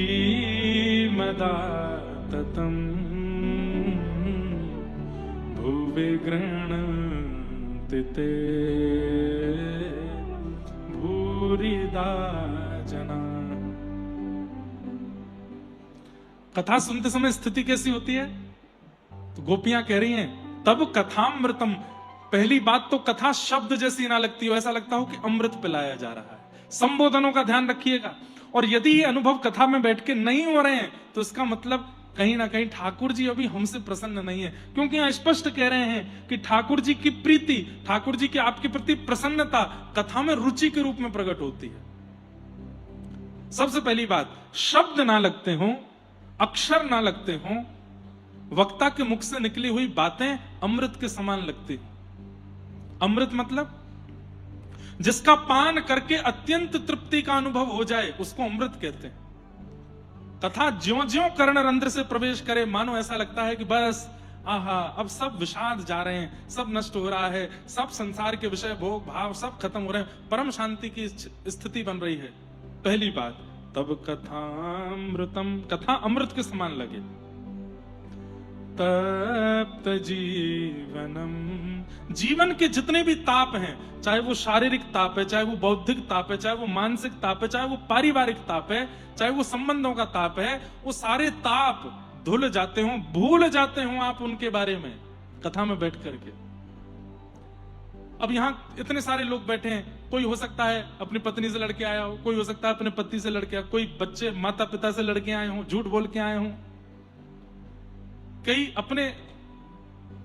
भुवि गृह्णन्ति ते भूरिदा जना। कथा सुनते समय स्थिति कैसी होती है, तो गोपियां कह रही हैं तब कथामृतम। पहली बात तो कथा शब्द जैसी ना लगती हो, ऐसा लगता हो कि अमृत पिलाया जा रहा है। संबोधनों का ध्यान रखिएगा। और यदि ये अनुभव कथा में बैठ के नहीं हो रहे हैं तो इसका मतलब कहीं ना कहीं ठाकुर जी अभी हमसे प्रसन्न नहीं है, क्योंकि यहाँ स्पष्ट कह रहे हैं कि ठाकुर जी की प्रीति, ठाकुर जी की आपके प्रति प्रसन्नता कथा में रुचि के रूप में प्रकट होती है। सबसे पहली बात, शब्द ना लगते हों, अक्षर ना लगते हों, वक्ता के मुख से निकली हुई बातें अमृत के समान लगती हैं। अमृत मतलब जिसका पान करके अत्यंत तृप्ति का अनुभव हो जाए उसको अमृत कहते हैं। कथा ज्यों-ज्यों कर्ण रंध्र से प्रवेश करे, मानो ऐसा लगता है कि बस आहा, अब सब विषाद जा रहे हैं, सब नष्ट हो रहा है, सब संसार के विषय भोग भाव सब खत्म हो रहे हैं, परम शांति की स्थिति बन रही है। पहली बात, तब कथामृतम, कथा अमृत के समान लगे। तप्त जीवनम, जीवन के जितने भी ताप हैं, चाहे वो शारीरिक ताप है, चाहे वो बौद्धिक ताप है, चाहे वो मानसिक ताप है, चाहे वो पारिवारिक ताप है, चाहे वो संबंधों का ताप है, वो सारे ताप धुल जाते हों, भूल जाते हों आप उनके बारे में कथा में बैठ करके। अब यहां इतने सारे लोग बैठे हैं, कोई हो सकता है अपनी पत्नी से लड़के आया हो, कोई हो सकता है अपने पति से लड़के आया, कोई बच्चे माता पिता से लड़के आए हों, झूठ बोल के आए हों, कई अपने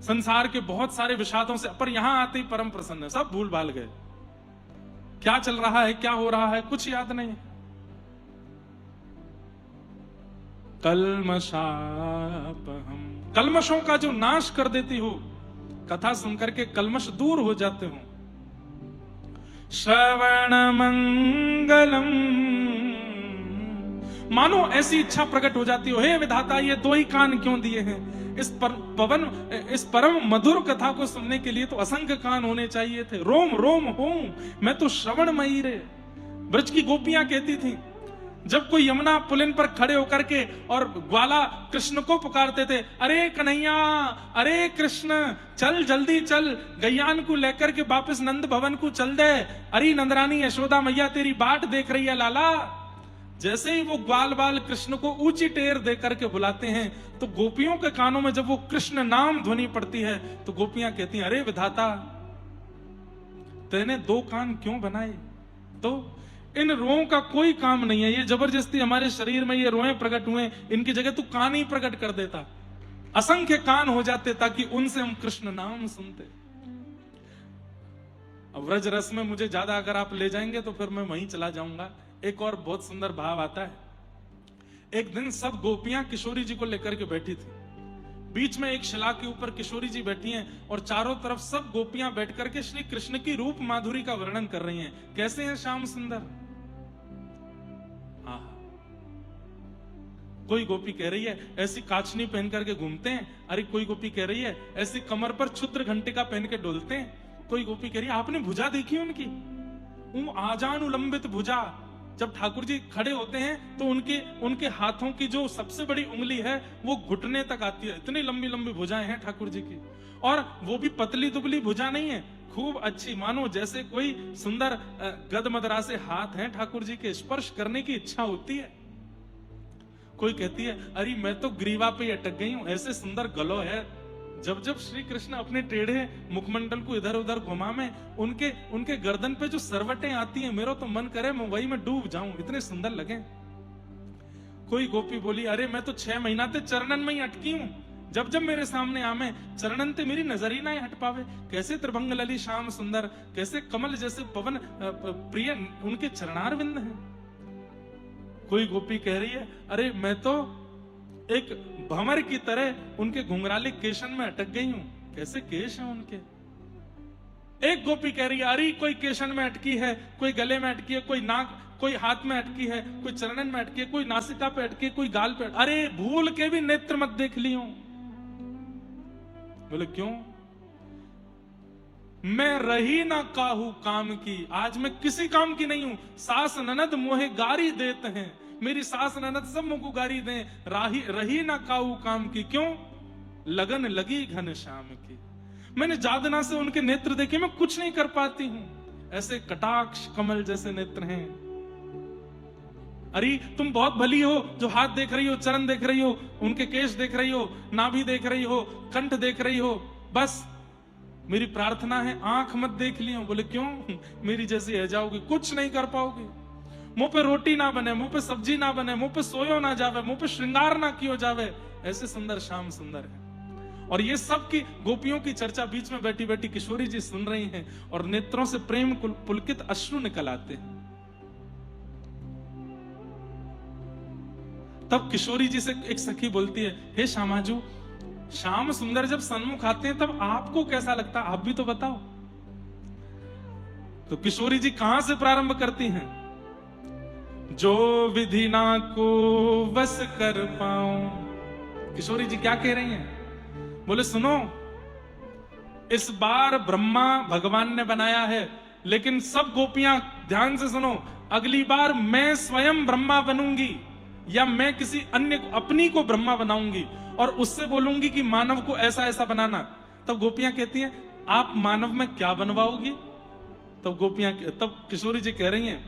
संसार के बहुत सारे विषादों से, पर यहां आते ही परम प्रसन्न है, सब भूल भाल गए। क्या चल रहा है, क्या हो रहा है, कुछ याद नहीं। कल्मषापहम, कल्मषों का जो नाश कर देती हो, कथा सुनकर के कल्मष दूर हो जाते हो। श्रवण मंगलम, मानो ऐसी इच्छा प्रकट हो जाती हो, हे विधाता ये दो ही कान क्यों दिए हैं, इस परम मधुर कथा को सुनने के लिए तो असंख्य कान होने चाहिए थे। रोम रोम हूं मैं तो श्रवणमयी रे। ब्रज की गोपियां कहती थी जब कोई यमुना पुलिन पर खड़े होकर के और ग्वाला कृष्ण को पुकारते थे, अरे कन्हैया, अरे कृष्ण, चल जल्दी चल, गैयान को लेकर के वापस नंद भवन को चल दे, अरे नंदरानी यशोदा मैया तेरी बाट देख रही है लाला। जैसे ही वो ग्वाल बाल कृष्ण को ऊंची टेर दे करके बुलाते हैं, तो गोपियों के कानों में जब वो कृष्ण नाम ध्वनि पड़ती है, तो गोपियां कहती हैं, अरे विधाता, तेने दो कान क्यों बनाए? तो इन रोओं का कोई काम नहीं है, ये जबरदस्ती हमारे शरीर में ये रोएं प्रकट हुए, इनकी जगह तू कान ही प्रकट कर देता, असंख्य कान हो जाते, ताकि उनसे हम कृष्ण नाम सुनते। अब व्रज रस में मुझे ज्यादा अगर आप ले जाएंगे तो फिर मैं वहीं चला जाऊंगा। एक और बहुत सुंदर भाव आता है। एक दिन सब गोपियां किशोरी जी को लेकर के बैठी थी, बीच में एक शिला के ऊपर किशोरी जी बैठी हैं और चारों तरफ सब गोपियां बैठ करके श्री कृष्ण की रूप माधुरी का वर्णन कर रही हैं। कैसे हैं श्याम सुंदर? कोई गोपी कह रही है ऐसी काचनी पहन करके घूमते हैं, अरे कोई गोपी कह रही है ऐसी कमर पर क्षुद्र घंटिका पहन के डोलते हैं, कोई गोपी कह रही है आपने भुजा देखी उनकी, आजान उलंबित भुजा। जब ठाकुर जी खड़े होते हैं तो उनके हाथों की जो सबसे बड़ी उंगली है वो घुटने तक आती है, इतनी लंबी लंबी भुजाएं हैं ठाकुर जी की। और वो भी पतली दुबली भुजा नहीं है, खूब अच्छी, मानो जैसे कोई सुंदर गदमदरा से हाथ हैं ठाकुर जी के, स्पर्श करने की इच्छा होती है। कोई कहती है अरे मैं तो ग्रीवा पे अटक गई हूं, ऐसे सुंदर गलो है। जब जब श्री कृष्ण अपने टेढ़े मुखमंडल को इधर उधर घुमा में, उनके गर्दन पे जो सरवटें आती हैं, मेरा तो मन करे मैं वही में डूब जाऊं, इतने सुंदर लगे। कोई गोपी बोली अरे मैं तो 6 महीना ते चरणन में ही अटकी हूं, जब जब मेरे सामने आमे चरणन ते मेरी नजर ही ना हट पावे। कैसे त्रिभंग लली श्याम सुंदर, कैसे कमल जैसे पवन प्रिय उनके चरणार बिंद हैं। कोई गोपी कह रही है अरे मैं तो एक भंवर की तरह उनके घुंघराले केशन में अटक गई हूं, कैसे केश हैं उनके। एक गोपी कह रही है अरे कोई केशन में अटकी है, कोई गले में अटकी है, कोई नाक, कोई हाथ में अटकी है, कोई चरणन में अटकी है, कोई नासिका पे अटकी है, कोई गाल पे। अरे भूल के भी नेत्र मत देख ली हूं। बोले क्यों? मैं रही ना काहू काम की, आज मैं किसी काम की नहीं हूं। सास ननद मोहे गारी देते हैं, मेरी सास ननद सब मुझको गारी दें, रही ना काहू काम की। क्यों? लगन लगी घन श्याम की। मैंने जादना से उनके नेत्र देखे, मैं कुछ नहीं कर पाती हूं। ऐसे कटाक्ष कमल जैसे नेत्र हैं। अरे तुम बहुत भली हो जो हाथ देख रही हो, चरण देख रही हो, उनके केश देख रही हो, नाभि देख रही हो, कंठ देख रही हो, बस मेरी प्रार्थना है आंख मत देख लियो। बोले क्यों? मेरी जैसी है जाओगी, कुछ नहीं कर पाओगी। मुंह पे रोटी ना बने, मुंह पे सब्जी ना बने, मुंह पे सोयो ना जावे, मुंह पे श्रृंगार ना कियो जावे, ऐसे सुंदर श्याम सुंदर है। और ये सब की गोपियों की चर्चा बीच में बैठी बैठी किशोरी जी सुन रही हैं और नेत्रों से प्रेम पुलकित अश्रु निकल आते हैं। तब किशोरी जी से एक सखी बोलती है, हे श्यामाजू, श्याम सुंदर जब सन्मुख आते हैं तब आपको कैसा लगता है, आप भी तो बताओ। तो किशोरी जी कहां से प्रारंभ करती हैं? जो विधि ना को बस कर पाऊं। किशोरी जी क्या कह रही हैं? बोले सुनो, इस बार ब्रह्मा भगवान ने बनाया है, लेकिन सब गोपियां ध्यान से सुनो, अगली बार मैं स्वयं ब्रह्मा बनूंगी या मैं किसी अन्य को, अपनी को ब्रह्मा बनाऊंगी और उससे बोलूंगी कि मानव को ऐसा ऐसा बनाना। तब गोपियां कहती हैं आप मानव में क्या बनवाओगी? तब किशोरी जी कह रही हैं,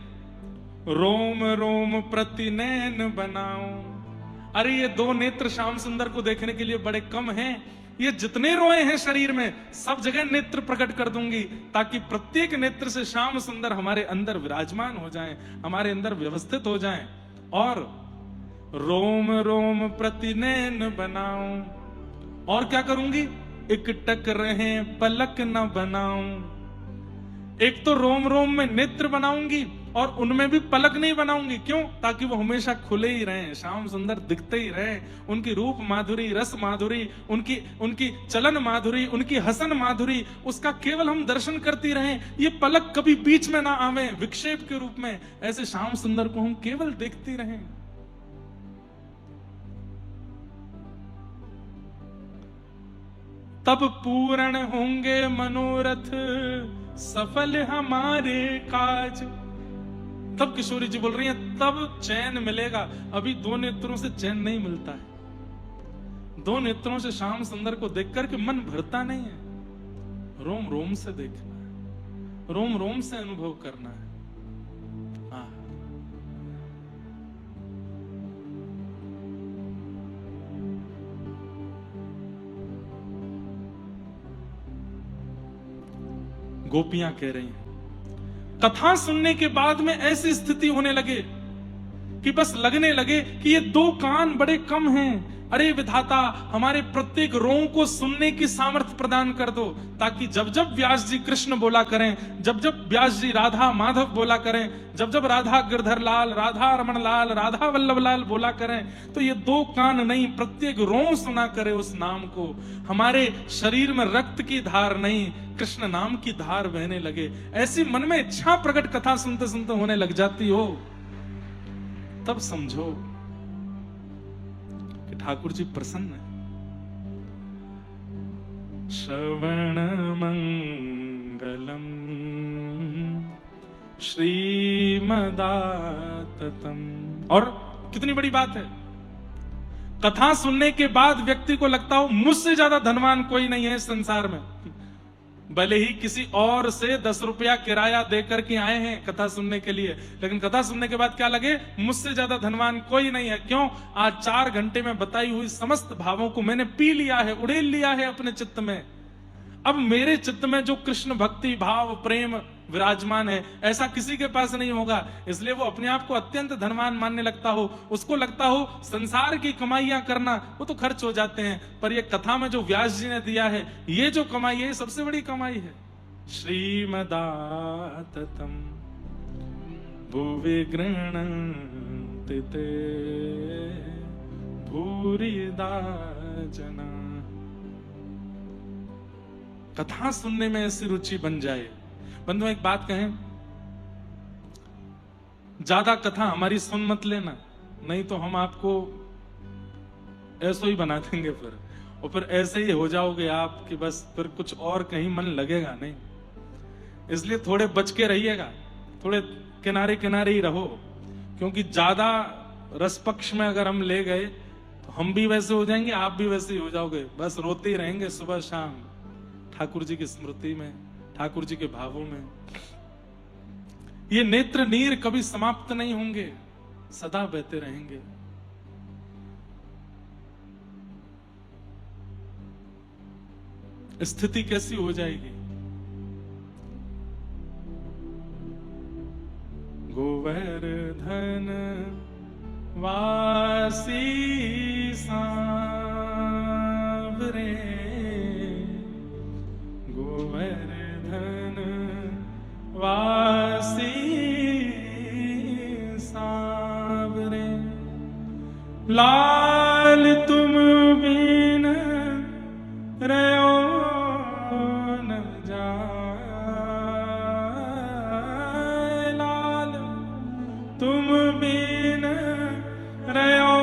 रोम रोम प्रति नैन बनाऊं। अरे ये 2 नेत्र श्याम सुंदर को देखने के लिए बड़े कम हैं, ये जितने रोए हैं शरीर में सब जगह नेत्र प्रकट कर दूंगी, ताकि प्रत्येक नेत्र से श्याम सुंदर हमारे अंदर विराजमान हो जाएं, हमारे अंदर व्यवस्थित हो जाएं। और रोम रोम प्रति नैन बनाऊं, और क्या करूंगी? इकटक रहे पलक न बनाऊं। एक तो रोम रोम में नेत्र बनाऊंगी और उनमें भी पलक नहीं बनाऊंगी। क्यों? ताकि वो हमेशा खुले ही रहें, श्याम सुंदर दिखते ही रहें। उनकी रूप माधुरी, रस माधुरी, उनकी चलन माधुरी, उनकी हसन माधुरी, उसका केवल हम दर्शन करती रहें। ये पलक कभी बीच में ना आवे विक्षेप के रूप में, ऐसे श्याम सुंदर को हम केवल देखते रहें। तब पूर्ण होंगे मनोरथ, सफल हमारे काज। तब किशोरी जी बोल रही हैं तब चैन मिलेगा। अभी दो नेत्रों से चैन नहीं मिलता है। दो नेत्रों से श्याम सुंदर को देख करके मन भरता नहीं है। रोम रोम से देखना है, रोम रोम से अनुभव करना है। गोपियां कह रही हैं, कथा सुनने के बाद में ऐसी स्थिति होने लगे कि बस लगने लगे कि ये दो कान बड़े कम हैं। अरे विधाता, हमारे प्रत्येक रों को सुनने की सामर्थ्य प्रदान कर दो, ताकि जब जब व्यास जी कृष्ण बोला करें, जब जब व्यास जी राधा माधव बोला करें, जब जब राधा गिरधर लाल, राधा रमन लाल, राधा वल्लभ लाल बोला करें, तो ये दो कान नहीं, प्रत्येक रों सुना करे उस नाम को। हमारे शरीर में रक्त की धार नहीं, कृष्ण नाम की धार बहने लगे। ऐसी मन में इच्छा प्रकट कथा सुनते सुनते होने लग जाती हो, तब समझो कि ठाकुर जी प्रसन्न है। श्रवण मंगलम श्रीमदाततम। और कितनी बड़ी बात है, कथा सुनने के बाद व्यक्ति को लगता हो मुझसे ज्यादा धनवान कोई नहीं है संसार में। भले ही किसी और से 10 रुपया किराया देकर के आए हैं कथा सुनने के लिए, लेकिन कथा सुनने के बाद क्या लगे, मुझसे ज्यादा धनवान कोई नहीं है। क्यों? आज 4 घंटे में बताई हुई समस्त भावों को मैंने पी लिया है, उड़ेल लिया है अपने चित्त में। अब मेरे चित्त में जो कृष्ण भक्ति भाव प्रेम विराजमान है, ऐसा किसी के पास नहीं होगा। इसलिए वो अपने आप को अत्यंत धनवान मानने लगता हो। उसको लगता हो संसार की कमाइयां करना वो तो खर्च हो जाते हैं, पर ये कथा में जो व्यास जी ने दिया है, ये जो कमाई है, सबसे बड़ी कमाई है। श्रीमदाततम भुवि गृह्णन्ति ते भूरिदा जना। कथा सुनने में ऐसी रुचि बन जाए। बंधुओं, एक बात कहें, ज्यादा कथा हमारी सुन मत लेना, नहीं तो हम आपको ऐसा ही बना देंगे फिर, और फिर ऐसे ही हो जाओगे आप कि बस फिर कुछ और कहीं मन लगेगा नहीं। इसलिए थोड़े बच के रहिएगा, थोड़े किनारे किनारे ही रहो, क्योंकि ज्यादा रस पक्ष में अगर हम ले गए तो हम भी वैसे हो जाएंगे, आप भी वैसे ही हो जाओगे। बस रोते ही रहेंगे सुबह शाम ठाकुर जी की स्मृति में, ठाकुर जी के भावों में। ये नेत्र नीर कभी समाप्त नहीं होंगे, सदा बहते रहेंगे। स्थिति कैसी हो जाएगी? गोवर्धन वासी सांवरे, गोवर्धन वासी सांवरे, लाल तुम बिन रहो न जाए, लाल तुम बिन रहो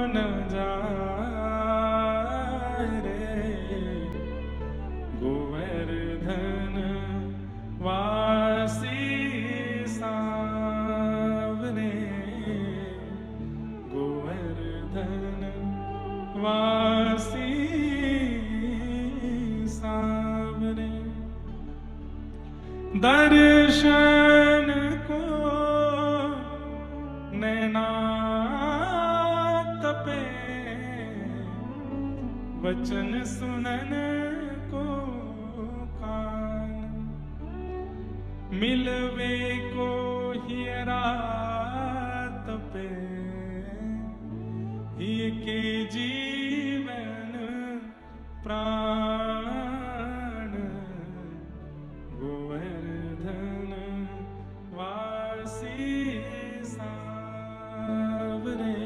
न जाए रे, गोवर्धन वासी सांवरे, गोवर्धन वासी सांवरे। दर्शन को नैना तपे, वचन सुनन को कान, मिलवे को हियरा तपे, ही के जीवन प्राण, गोवर्धन वासी सांवरे,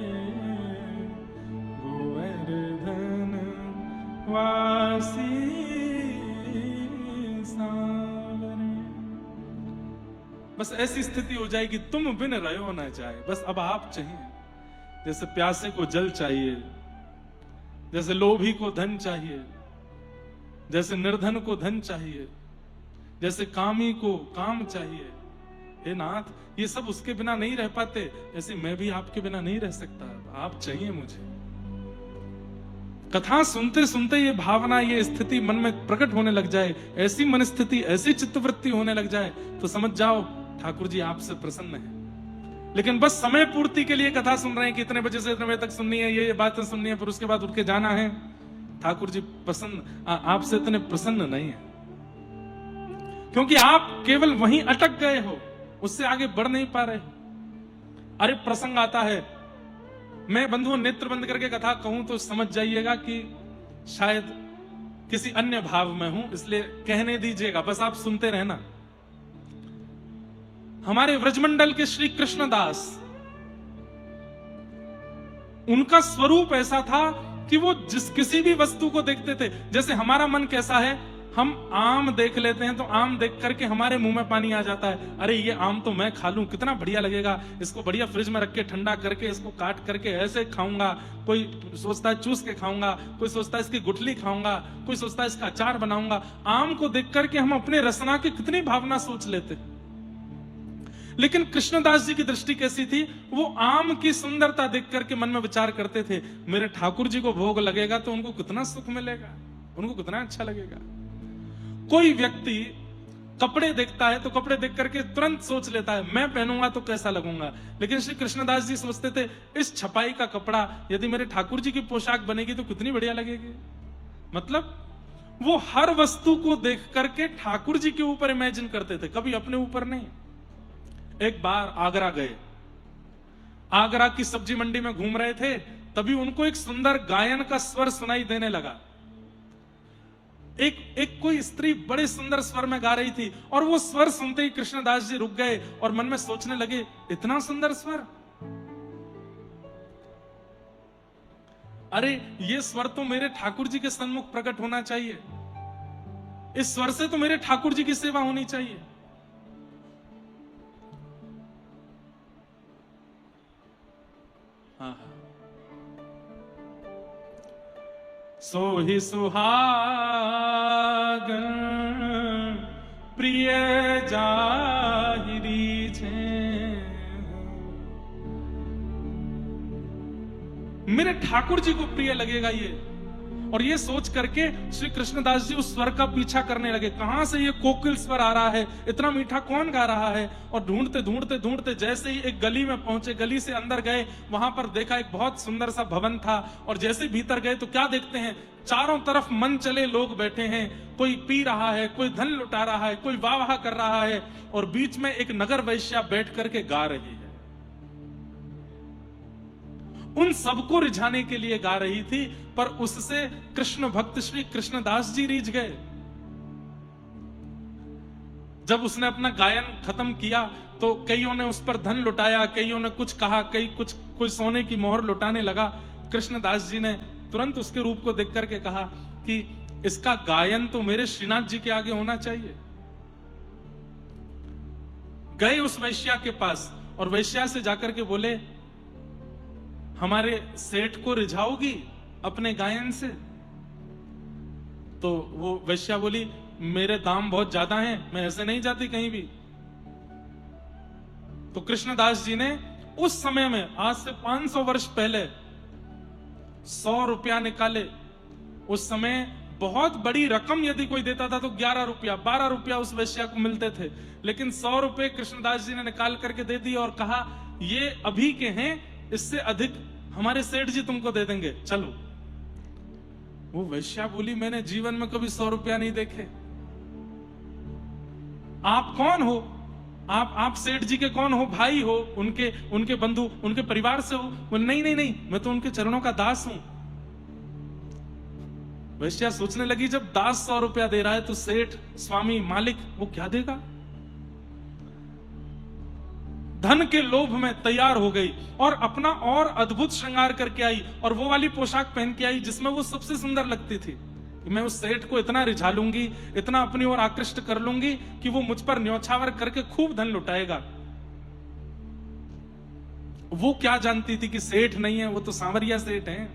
गोवर्धन वासी सांवरे। बस ऐसी स्थिति हो जाएगी, तुम बिन रहो ना जाए, बस अब आप चाहिए। जैसे प्यासे को जल चाहिए, जैसे लोभी को धन चाहिए, जैसे निर्धन को धन चाहिए, जैसे कामी को काम चाहिए, हे नाथ, ये सब उसके बिना नहीं रह पाते, ऐसे मैं भी आपके बिना नहीं रह सकता, आप चाहिए मुझे। कथा सुनते सुनते ये भावना, ये स्थिति मन में प्रकट होने लग जाए, ऐसी मन स्थिति, ऐसी चित्तवृत्ति होने लग जाए, तो समझ जाओ ठाकुर जी आपसे प्रसन्न है। लेकिन बस समय पूर्ति के लिए कथा सुन रहे हैं कि इतने बजे से इतने बजे तक सुननी है, ये बातें सुननी है, फिर उसके बाद उठ के जाना है। ठाकुर जी प्रसन्न आपसे इतने प्रसन्न नहीं है, क्योंकि आप केवल वहीं अटक गए हो, उससे आगे बढ़ नहीं पा रहे। अरे प्रसंग आता है, मैं बंधुओं नेत्र बंद करके कथा कहूं तो समझ जाइएगा कि शायद किसी अन्य भाव में हूं, इसलिए कहने दीजिएगा, बस आप सुनते रहना। हमारे व्रजमंडल के श्री कृष्णदास, उनका स्वरूप ऐसा था कि वो किसी भी वस्तु को देखते थे, जैसे हमारा मन कैसा है, हम आम देख लेते हैं तो आम देख करके हमारे मुंह में पानी आ जाता है, अरे ये आम तो मैं खा लूं, कितना बढ़िया लगेगा, इसको बढ़िया फ्रिज में रख के ठंडा करके इसको काट करके ऐसे खाऊंगा। कोई सोचता है चूस के खाऊंगा, कोई सोचता है इसकी गुठली खाऊंगा, कोई सोचता है इसका अचार बनाऊंगा। आम को देख करके हम अपने रसना की कितनी भावना सोच लेते। लेकिन कृष्णदास जी की दृष्टि कैसी थी, वो आम की सुंदरता देख करके मन में विचार करते थे, मेरे ठाकुर जी को भोग लगेगा तो उनको कितना सुख मिलेगा, उनको कितना अच्छा लगेगा। कोई व्यक्ति कपड़े देखता है तो कपड़े देख करके तुरंत सोच लेता है मैं पहनूंगा तो कैसा लगूंगा, लेकिन श्री कृष्णदास जी सोचते थे इस छपाई का कपड़ा यदि मेरे ठाकुर जी की पोशाक बनेगी तो कितनी बढ़िया लगेगी। मतलब वो हर वस्तु को देख करके ठाकुर जी के ऊपर इमेजिन करते थे, कभी अपने ऊपर नहीं। एक बार आगरा गए, आगरा की सब्जी मंडी में घूम रहे थे, तभी उनको एक सुंदर गायन का स्वर सुनाई देने लगा। एक कोई स्त्री बड़े सुंदर स्वर में गा रही थी, और वो स्वर सुनते ही कृष्णदास जी रुक गए और मन में सोचने लगे इतना सुंदर स्वर, अरे ये स्वर तो मेरे ठाकुर जी के सन्मुख प्रकट होना चाहिए, इस स्वर से तो मेरे ठाकुर जी की सेवा होनी चाहिए। हाँ हाँ, सोहि सुहागन प्रिय जाहिरी छे, मेरे ठाकुर जी को प्रिय लगेगा ये। और ये सोच करके श्री कृष्णदास जी उस स्वर का पीछा करने लगे, कहां से ये कोकिल स्वर आ रहा है, इतना मीठा कौन गा रहा है। और ढूंढते ढूंढते ढूंढते जैसे ही एक गली में पहुंचे, गली से अंदर गए, वहां पर देखा एक बहुत सुंदर सा भवन था, और जैसे भीतर गए तो क्या देखते हैं, चारों तरफ मन चले लोग बैठे हैं, कोई पी रहा है, कोई धन लुटा रहा है, कोई वाह वाह कर रहा है, और बीच में एक नगर वैश्या बैठ करके गा रही है। उन सबको रिझाने के लिए गा रही थी, पर उससे कृष्ण भक्त श्री कृष्णदास जी रीझ गए। जब उसने अपना गायन खत्म किया तो कईयों ने उस पर धन लुटाया, कईयों ने कुछ कहा, कोई सोने की मोहर लुटाने लगा। कृष्णदास जी ने तुरंत उसके रूप को देख करके कहा कि इसका गायन तो मेरे श्रीनाथ जी के आगे होना चाहिए। गए उस वैश्या के पास और वैश्या से जाकर के बोले, हमारे सेठ को रिझाओगी अपने गायन से? तो वो वैश्या बोली, मेरे दाम बहुत ज्यादा हैं, मैं ऐसे नहीं जाती कहीं भी। तो कृष्णदास जी ने उस समय में, आज से 500 वर्ष पहले, 100 रुपया निकाले। उस समय बहुत बड़ी रकम यदि कोई देता था तो 11 रुपया 12 रुपया उस वैश्या को मिलते थे, लेकिन 100 रुपए कृष्णदास जी ने निकाल करके दे दिए और कहा, ये अभी के हैं, इससे अधिक हमारे सेठ जी तुमको दे देंगे, चलो। वो वैश्या बोली, मैंने जीवन में कभी 100 रुपया नहीं देखे। आप कौन हो? आप सेठ जी के कौन हो? भाई हो? उनके बंधु, उनके परिवार से हो? वो नहीं नहीं नहीं, मैं तो उनके चरणों का दास हूं। वैश्या सोचने लगी, जब दास 100 रुपया दे रहा है तो सेठ, स्वामी, मालिक वो क्या देगा? धन के लोभ में तैयार हो गई और अपना और अद्भुत श्रृंगार करके आई, और वो वाली पोशाक पहन के आई जिसमें वो सबसे सुंदर लगती थी। मैं उस सेठ को इतना रिझा लूंगी, इतना अपनी ओर आकृष्ट कर लूंगी कि वो मुझ पर न्योछावर करके खूब धन लुटाएगा। वो क्या जानती थी कि सेठ नहीं है, वो तो सांवरिया सेठ हैं,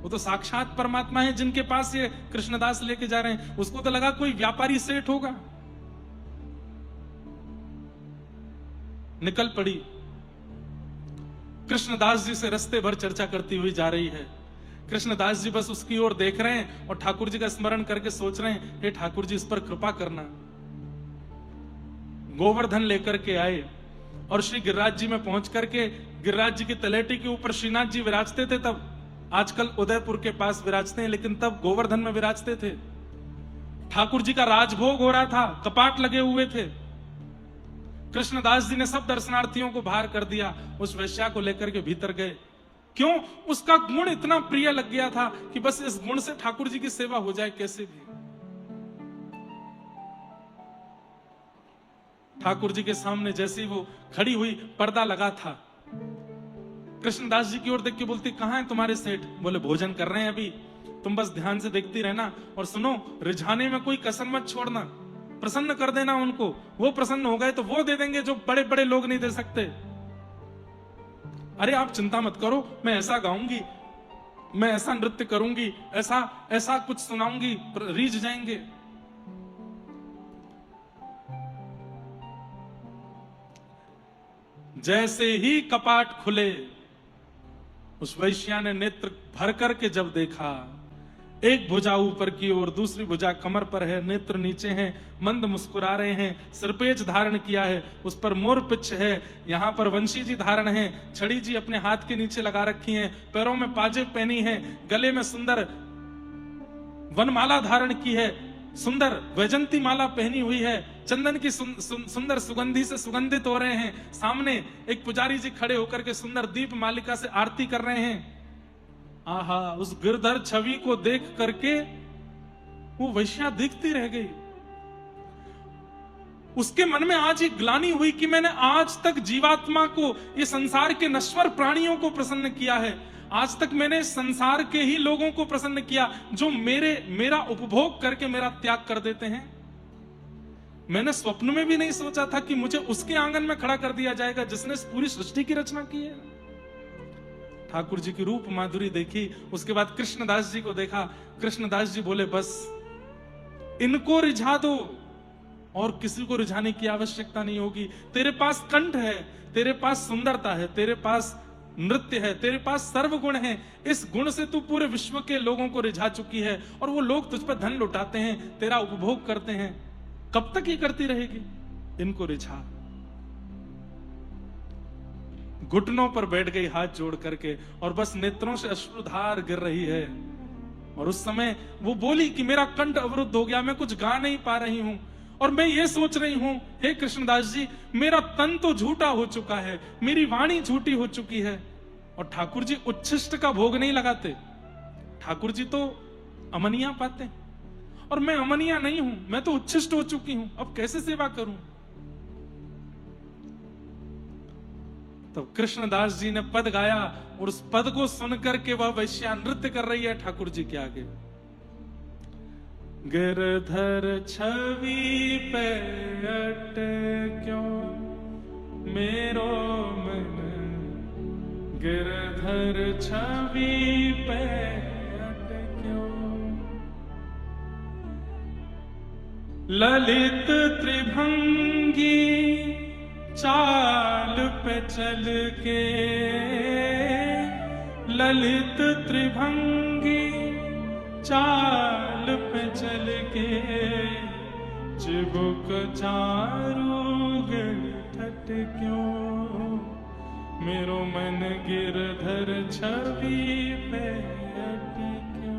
वो तो साक्षात परमात्मा है जिनके पास ये कृष्णदास लेके जा रहे हैं। उसको तो लगा कोई व्यापारी सेठ होगा। निकल पड़ी। कृष्णदास जी से रास्ते भर चर्चा करती हुई जा रही है। कृष्णदास जी बस उसकी ओर देख रहे हैं और ठाकुर जी का स्मरण करके सोच रहे हैं, हे ठाकुर जी इस पर कृपा करना। गोवर्धन लेकर के आए और श्री गिरिराज जी में पहुंच करके गिरिराज जी की तलेटी के ऊपर श्रीनाथ जी विराजते थे। तब आजकल उदयपुर के पास विराजते हैं, लेकिन तब गोवर्धन में विराजते थे। ठाकुर जी का राजभोग हो रहा था, कपाट लगे हुए थे। कृष्णदास जी ने सब दर्शनार्थियों को बाहर कर दिया, उस वैश्या को लेकर के भीतर गए। क्यों? उसका गुण इतना प्रिय लग गया था कि बस इस गुण से ठाकुर जी की सेवा हो जाए कैसे भी। ठाकुर जी के सामने जैसे ही वो खड़ी हुई, पर्दा लगा था। कृष्णदास जी की ओर देख के बोलती, कहां है तुम्हारे सेठ? बोले भोजन कर रहे हैं अभी, तुम बस ध्यान से देखती रहना और सुनो, रिझाने में कोई कसर मत छोड़ना, प्रसन्न कर देना उनको। वो प्रसन्न हो गए तो वो दे देंगे जो बड़े बड़े लोग नहीं दे सकते। अरे आप चिंता मत करो, मैं ऐसा गाऊंगी, मैं ऐसा नृत्य करूंगी, ऐसा ऐसा कुछ सुनाऊंगी, रीझ जाएंगे। जैसे ही कपाट खुले, उस वैश्या ने नेत्र भर करके जब देखा, एक भुजा ऊपर की ओर, दूसरी भुजा कमर पर है, नेत्र नीचे हैं, मंद मुस्कुरा रहे हैं, सिरपेज धारण किया है, उस पर मोर पिच है, यहाँ पर वंशी जी धारण है, छड़ी जी अपने हाथ के नीचे लगा रखी हैं, पैरों में पाजेब पहनी है, गले में सुंदर वनमाला धारण की है, सुंदर वैजंती माला पहनी हुई है, चंदन की सुंदर सुगंधी से सुगंधित हो रहे हैं। सामने एक पुजारी जी खड़े होकर के सुंदर दीप मालिका से आरती कर रहे हैं। आहा, उस गिरधर छवि को देख करके वो वैश्या दिखती रह गई। उसके मन में आज एक ग्लानि हुई कि मैंने आज तक जीवात्मा को, ये संसार के नश्वर प्राणियों को प्रसन्न किया है। आज तक मैंने संसार के ही लोगों को प्रसन्न किया जो मेरा उपभोग करके मेरा त्याग कर देते हैं। मैंने स्वप्न में भी नहीं सोचा था कि मुझे उसके आंगन में खड़ा कर दिया जाएगा जिसने पूरी सृष्टि की रचना की है। ठाकुर जी की रूप माधुरी देखी, उसके बाद कृष्णदास जी को देखा। कृष्णदास जी बोले, बस इनको रिझा दो और किसी को रिझाने की आवश्यकता नहीं होगी। तेरे पास कंठ है, तेरे पास सुंदरता है, तेरे पास नृत्य है, तेरे पास सर्वगुण है। इस गुण से तू पूरे विश्व के लोगों को रिझा चुकी है और वो लोग तुझ पर धन लुटाते हैं, तेरा उपभोग करते हैं। कब तक ये करती रहेगी? इनको रिझा। घुटनों पर बैठ गई हाथ जोड़ करके और बस नेत्रों से अश्रुधार गिर रही है। और उस समय वो बोली कि मेरा कंठ अवरुद्ध हो गया, मैं कुछ गा नहीं पा रही हूं और मैं ये सोच रही हूं, हे कृष्णदास जी, मेरा तन तो झूठा हो चुका है, मेरी वाणी झूठी हो चुकी है। और ठाकुर जी उच्छिष्ट का भोग नहीं लगाते, ठाकुर जी तो अमनिया पाते और मैं अमनिया नहीं हूं, मैं तो उच्छिष्ट हो चुकी हूं, अब कैसे सेवा करूं? तो कृष्णदास जी ने पद गाया और उस पद को सुनकर के वह वैश्या नृत्य कर रही है ठाकुर जी के आगे। गिरधर छवि पे अटक्यो मेरो मन, गिरधर छवि पे अटक्यो, ललित त्रिभंगी चाल पे चल के, ललित त्रिभंगी चाल पे चल के, चिबुक चारू गिरधट क्यों, मेरो मन गिरधर छवि पे अटक्यो।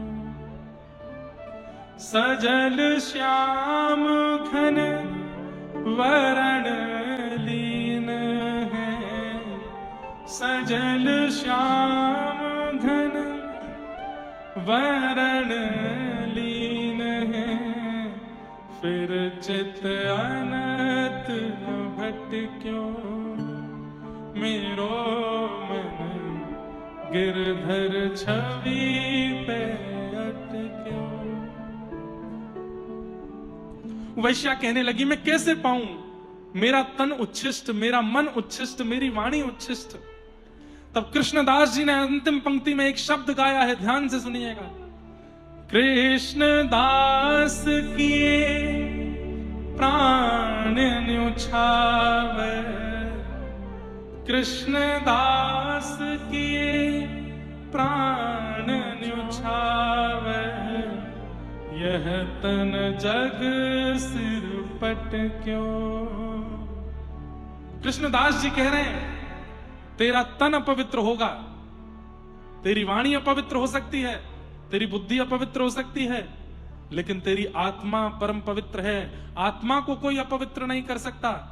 सजल श्याम घन वरण लीन है, सजल श्याम घन वरण लीन है, फिर चित अनत भटक्यो, मेरो मन गिरधर छवि पे अटक्यो। वैश्या कहने लगी, मैं कैसे पाऊं? मेरा तन उच्छिष्ट, मेरा मन उच्छिष्ट, मेरी वाणी उच्छिष्ट। तब कृष्णदास जी ने अंतिम पंक्ति में एक शब्द गाया है, ध्यान से सुनिएगा। कृष्णदास किए प्राण न्युछावे, कृष्ण दास किए प्राण न्युछावे, यह तन जग सिर पट क्यों। कृष्णदास जी कह रहे हैं तेरा तन अपवित्र होगा, तेरी वाणी अपवित्र हो सकती है, तेरी बुद्धि अपवित्र हो सकती है, लेकिन तेरी आत्मा परम पवित्र है। आत्मा को कोई अपवित्र नहीं कर सकता।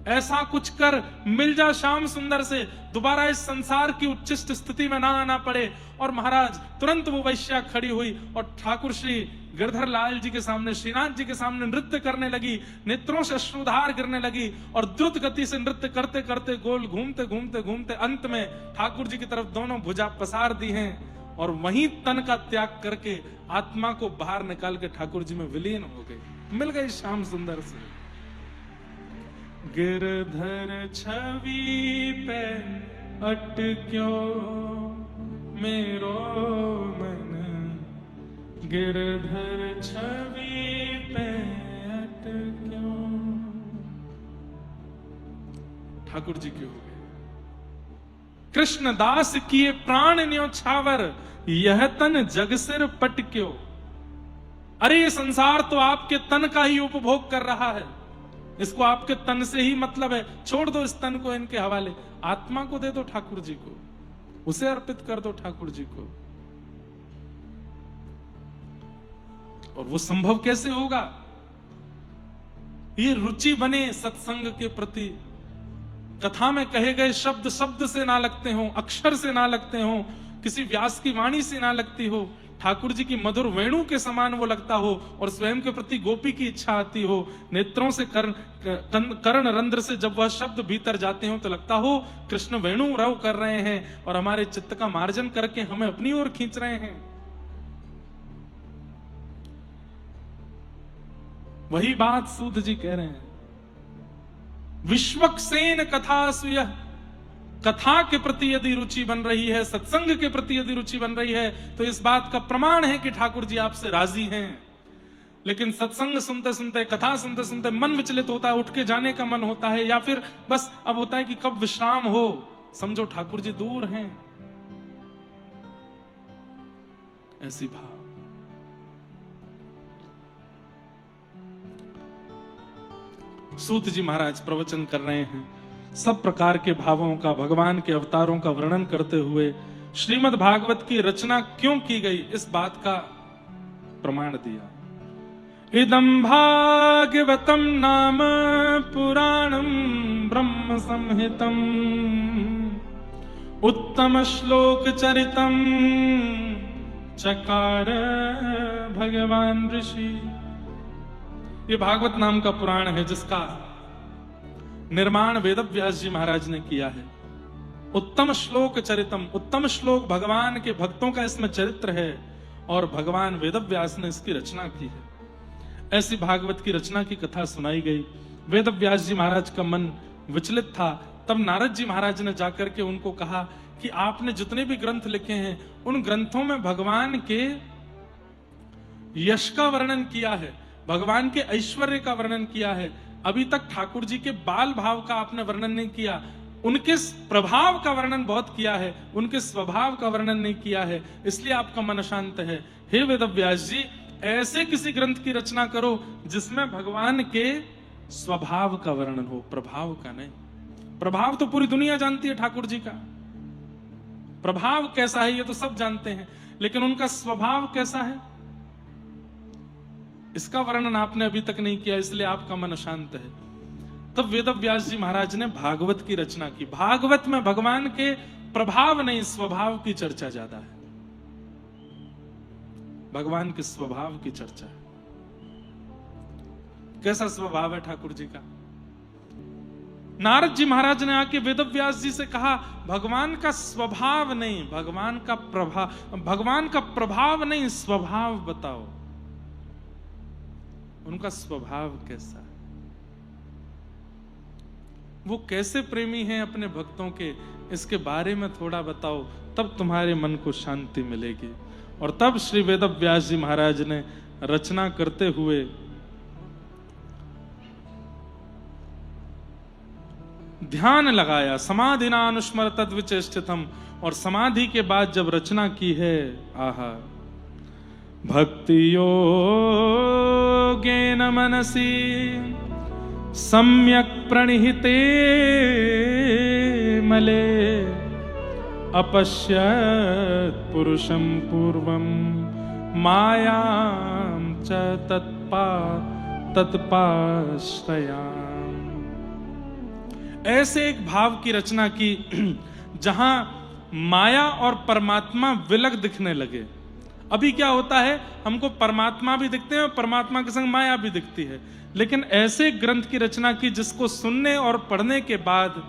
ऐसा कुछ कर मिल जा श्याम सुंदर से, दोबारा इस संसार की उच्चिष्ट स्थिति में ना आना पड़े। और महाराज तुरंत वो वैश्या खड़ी हुई और ठाकुर श्री गिरधर लाल जी के सामने, श्रीनाथ जी के सामने नृत्य करने लगी, नेत्रों से अश्रुधार गिरने लगी और द्रुत गति से नृत्य करते करते गोल घूमते घूमते घूमते अंत में ठाकुर जी की तरफ दोनों भुजा पसार दी हैं और वहीं तन का त्याग करके आत्मा को बाहर निकाल के ठाकुर जी में विलीन हो गई, मिल गई श्याम सुंदर से। गिरधर छवि पे अटक्यो मेरो मन, गिरधर छवि पे अटक्यो। ठाकुर जी क्यों हो गए? कृष्ण दास किए प्राण न्योछावर, यह तन जग सिर पट क्यों। अरे ये संसार तो आपके तन का ही उपभोग कर रहा है, इसको आपके तन से ही मतलब है। छोड़ दो इस तन को इनके हवाले, आत्मा को दे दो ठाकुर जी को, उसे अर्पित कर दो ठाकुर जी को। और वो संभव कैसे होगा? ये रुचि बने सत्संग के प्रति, कथा में कहे गए शब्द शब्द से ना लगते हो, अक्षर से ना लगते हो, किसी व्यास की वाणी से ना लगती हो, ठाकुर जी की मधुर वेणु के समान वो लगता हो और स्वयं के प्रति गोपी की इच्छा आती हो, नेत्रों से कर्ण रंध्र से जब वह शब्द भीतर जाते हो तो लगता हो कृष्ण वेणु रव कर रहे हैं और हमारे चित्त का मार्जन करके हमें अपनी ओर खींच रहे हैं। वही बात सूत जी कह रहे हैं। विश्वक्सेन कथा सुय, कथा के प्रति यदि रुचि बन रही है, सत्संग के प्रति यदि रुचि बन रही है, तो इस बात का प्रमाण है कि ठाकुर जी आपसे राजी हैं। लेकिन सत्संग सुनते सुनते, कथा सुनते सुनते मन विचलित होता है, उठ के जाने का मन होता है, या फिर बस अब होता है कि कब विश्राम हो, समझो ठाकुर जी दूर हैं, ऐसी भाव। सूत जी महाराज प्रवचन कर रहे हैं, सब प्रकार के भावों का, भगवान के अवतारों का वर्णन करते हुए श्रीमद् भागवत की रचना क्यों की गई, इस बात का प्रमाण दिया। इदं भागवतम नाम पुराणम ब्रह्म संहितम, उत्तम श्लोक चरितम चकार भगवान ऋषि। ये भागवत नाम का पुराण है जिसका निर्माण वेदव्यास जी महाराज ने किया है। उत्तम श्लोक चरितम, उत्तम श्लोक भगवान के भक्तों का इसमें चरित्र है और भगवान वेदव्यास ने इसकी रचना की है। ऐसी भागवत की रचना की कथा सुनाई गई। वेदव्यास जी महाराज का मन विचलित था, तब नारद जी महाराज ने जाकर के उनको कहा कि आपने जितने भी ग्रंथ लिखे हैं उन ग्रंथों में भगवान के यश का वर्णन किया है, भगवान के ऐश्वर्य का वर्णन किया है, अभी तक ठाकुर जी के बाल भाव का आपने वर्णन नहीं किया, उनके प्रभाव का वर्णन बहुत किया है, उनके स्वभाव का वर्णन नहीं किया है, इसलिए आपका मन अशांत है। हे वेदव्यास जी, ऐसे किसी ग्रंथ की रचना करो जिसमें भगवान के स्वभाव का वर्णन हो, प्रभाव का नहीं। प्रभाव तो पूरी दुनिया जानती है ठाकुर जी का, प्रभाव कैसा है ये तो सब जानते हैं, लेकिन उनका स्वभाव कैसा है इसका वर्णन आपने अभी तक नहीं किया, इसलिए आपका मन अशांत है। तब वेदव्यास जी महाराज ने भागवत की रचना की। भागवत में भगवान के प्रभाव नहीं, स्वभाव की चर्चा ज्यादा है, भगवान के स्वभाव की चर्चा है। कैसा स्वभाव है ठाकुर जी का? नारद जी महाराज ने आके वेदव्यास जी से कहा, भगवान का स्वभाव नहीं, भगवान का प्रभाव, भगवान का प्रभाव नहीं, स्वभाव बताओ, उनका स्वभाव कैसा है, वो कैसे प्रेमी हैं अपने भक्तों के, इसके बारे में थोड़ा बताओ, तब तुम्हारे मन को शांति मिलेगी। और तब श्री वेदव्यास जी महाराज ने रचना करते हुए ध्यान लगाया, समाधिना अनुस्मर तद्विचेष्टितम, और समाधि के बाद जब रचना की है, आहा, भक्ति योगेन मनसि सम्यक प्रणिहिते मले अपश्यत् पुरुषं पूर्वं मायां च तत्पाश्रयाम्। ऐसे एक भाव की रचना की जहां माया और परमात्मा विलग दिखने लगे। अभी क्या होता है, हमको परमात्मा भी दिखते हैं और परमात्मा के संग माया भी दिखती है, लेकिन ऐसे ग्रंथ की रचना की जिसको सुनने और पढ़ने के बाद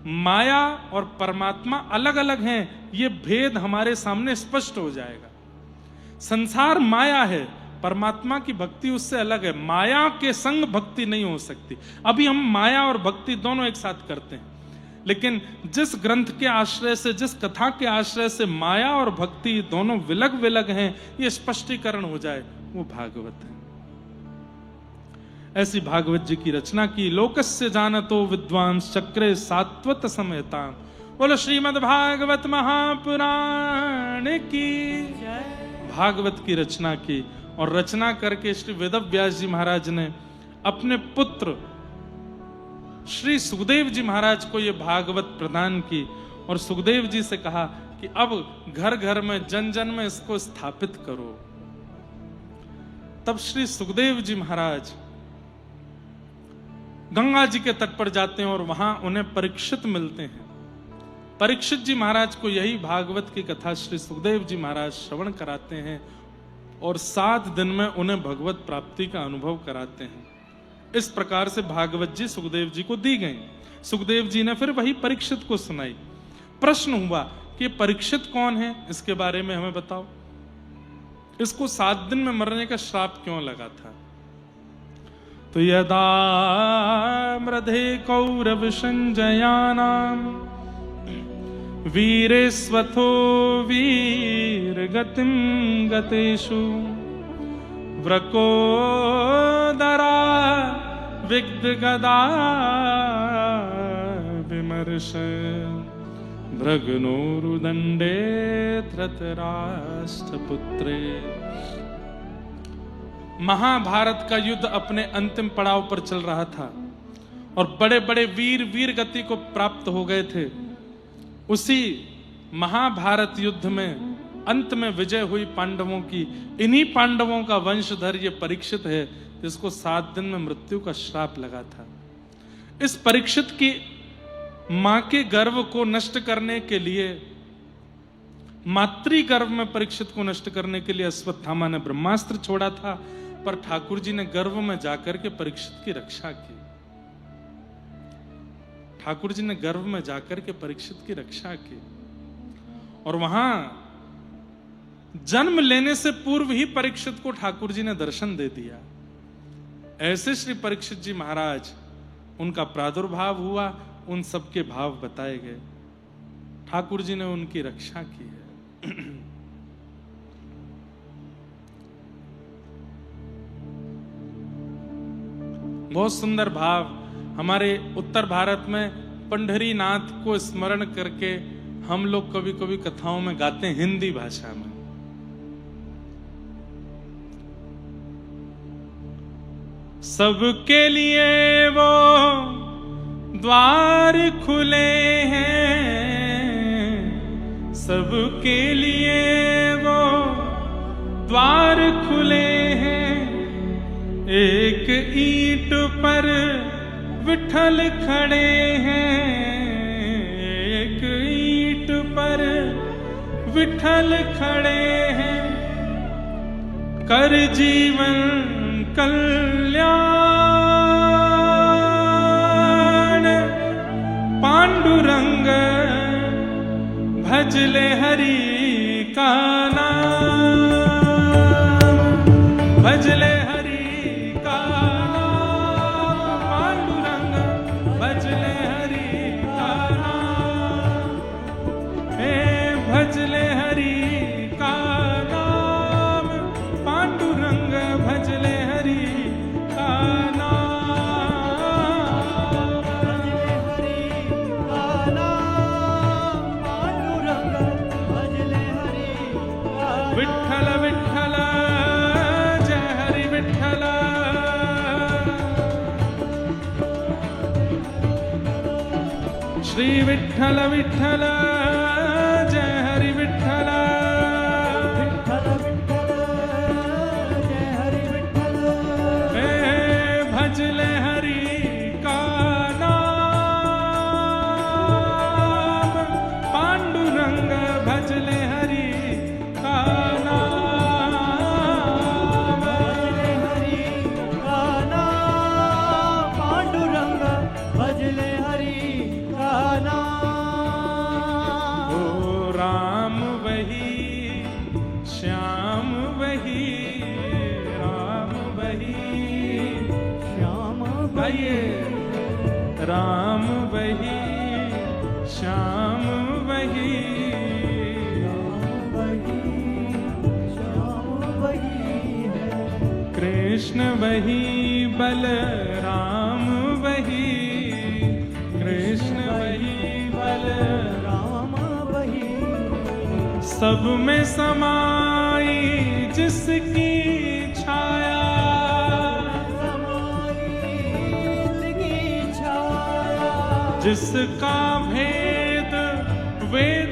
माया और परमात्मा अलग अलग हैं, ये भेद हमारे सामने स्पष्ट हो जाएगा। संसार माया है, परमात्मा की भक्ति उससे अलग है। माया के संग भक्ति नहीं हो सकती। अभी हम माया और भक्ति दोनों एक साथ करते हैं, लेकिन जिस ग्रंथ के आश्रय से, जिस कथा के आश्रय से माया और भक्ति दोनों विलग विलग हैं, ये स्पष्टीकरण हो जाए, वो भागवत है। ऐसी भागवत जी की रचना की। लोकस्य जानतो विद्वांस चक्रे सात्वत समेता। बोलो श्रीमद् भागवत महापुराण की। भागवत की रचना की, और रचना करके श्री वेदव्यास जी महाराज ने अपने पुत्र श्री सुखदेव जी महाराज को यह भागवत प्रदान की, और सुखदेव जी से कहा कि अब घर घर में, जन जन में इसको स्थापित करो। तब श्री सुखदेव जी महाराज गंगा जी के तट पर जाते हैं और वहां उन्हें परीक्षित मिलते हैं। परीक्षित जी महाराज को यही भागवत की कथा श्री सुखदेव जी महाराज श्रवण कराते हैं और 7 दिन में उन्हें भगवत प्राप्ति का अनुभव कराते हैं। इस प्रकार से भागवत जी सुखदेव जी को दी गई। सुखदेव जी ने फिर वही परीक्षित को सुनाई। प्रश्न हुआ कि परीक्षित कौन है, इसके बारे में हमें बताओ। इसको 7 दिन में मरने का श्राप क्यों लगा था? तो यदा मृधे कौरव संजयानाम वीरेस्वथो वीर गतिम गतेषु व्रकोदरा विग्ध गदा विमर्श भृगनोरुदंडे धृतराष्ट्रपुत्रे। महाभारत का युद्ध अपने अंतिम पड़ाव पर चल रहा था और बड़े बड़े वीर वीर गति को प्राप्त हो गए थे। उसी महाभारत युद्ध में अंत में विजय हुई पांडवों की। इन्हीं पांडवों का वंशधर ये परीक्षित है, जिसको 7 दिन में मृत्यु का श्राप लगा था। इस परीक्षित की मां के गर्व को नष्ट करने के लिए, मातृ गर्भ में परीक्षित को नष्ट करने के लिए अश्वत्थामा ने ब्रह्मास्त्र छोड़ा था, पर ठाकुर जी ने गर्भ में जाकर के परीक्षित की रक्षा की। ठाकुर जी ने गर्भ में जाकर के परीक्षित की रक्षा की और वहां जन्म लेने से पूर्व ही परीक्षित को ठाकुर जी ने दर्शन दे दिया। ऐसे श्री परीक्षित जी महाराज, उनका प्रादुर्भाव हुआ, उन सबके भाव बताए गए, ठाकुर जी ने उनकी रक्षा की है। बहुत सुंदर भाव। हमारे उत्तर भारत में पंढरीनाथ को स्मरण करके हम लोग कभी कभी कथाओं में गाते हैं हिंदी भाषा में। सबके लिए वो द्वार खुले हैं, सबके लिए वो द्वार खुले हैं, एक ईंट पर विठल खड़े हैं, एक ईंट पर विठल खड़े हैं, कर जीवन कल्याण पांडुरंग भजले हरि का नाम, भजले हरि का नाम, पांडुरंग भजले हरि का नाम, हे भजले हरि का नाम, पांडुरंग भजले हरि का नाम, भजले हरि श्री विठ्ठल विठ्ठल जय हरि विठ्ठल विठ्ठल विठ्ठल जय हरि विठ्ठल भजले हरि का नाम पांडुरंग भजले हरि का नाम भजले हरि का नाम पांडुरंग भजले हरि का नाम ओ राम वही श्याम वही राम वही श्याम गाइए राम वही श्याम वही वही श्याम वही है कृष्ण वही बलराम वही कृष्ण वही बलराम राम वही सब में समाई जिसकी छाया समाई की छाया जिसका भेद वेद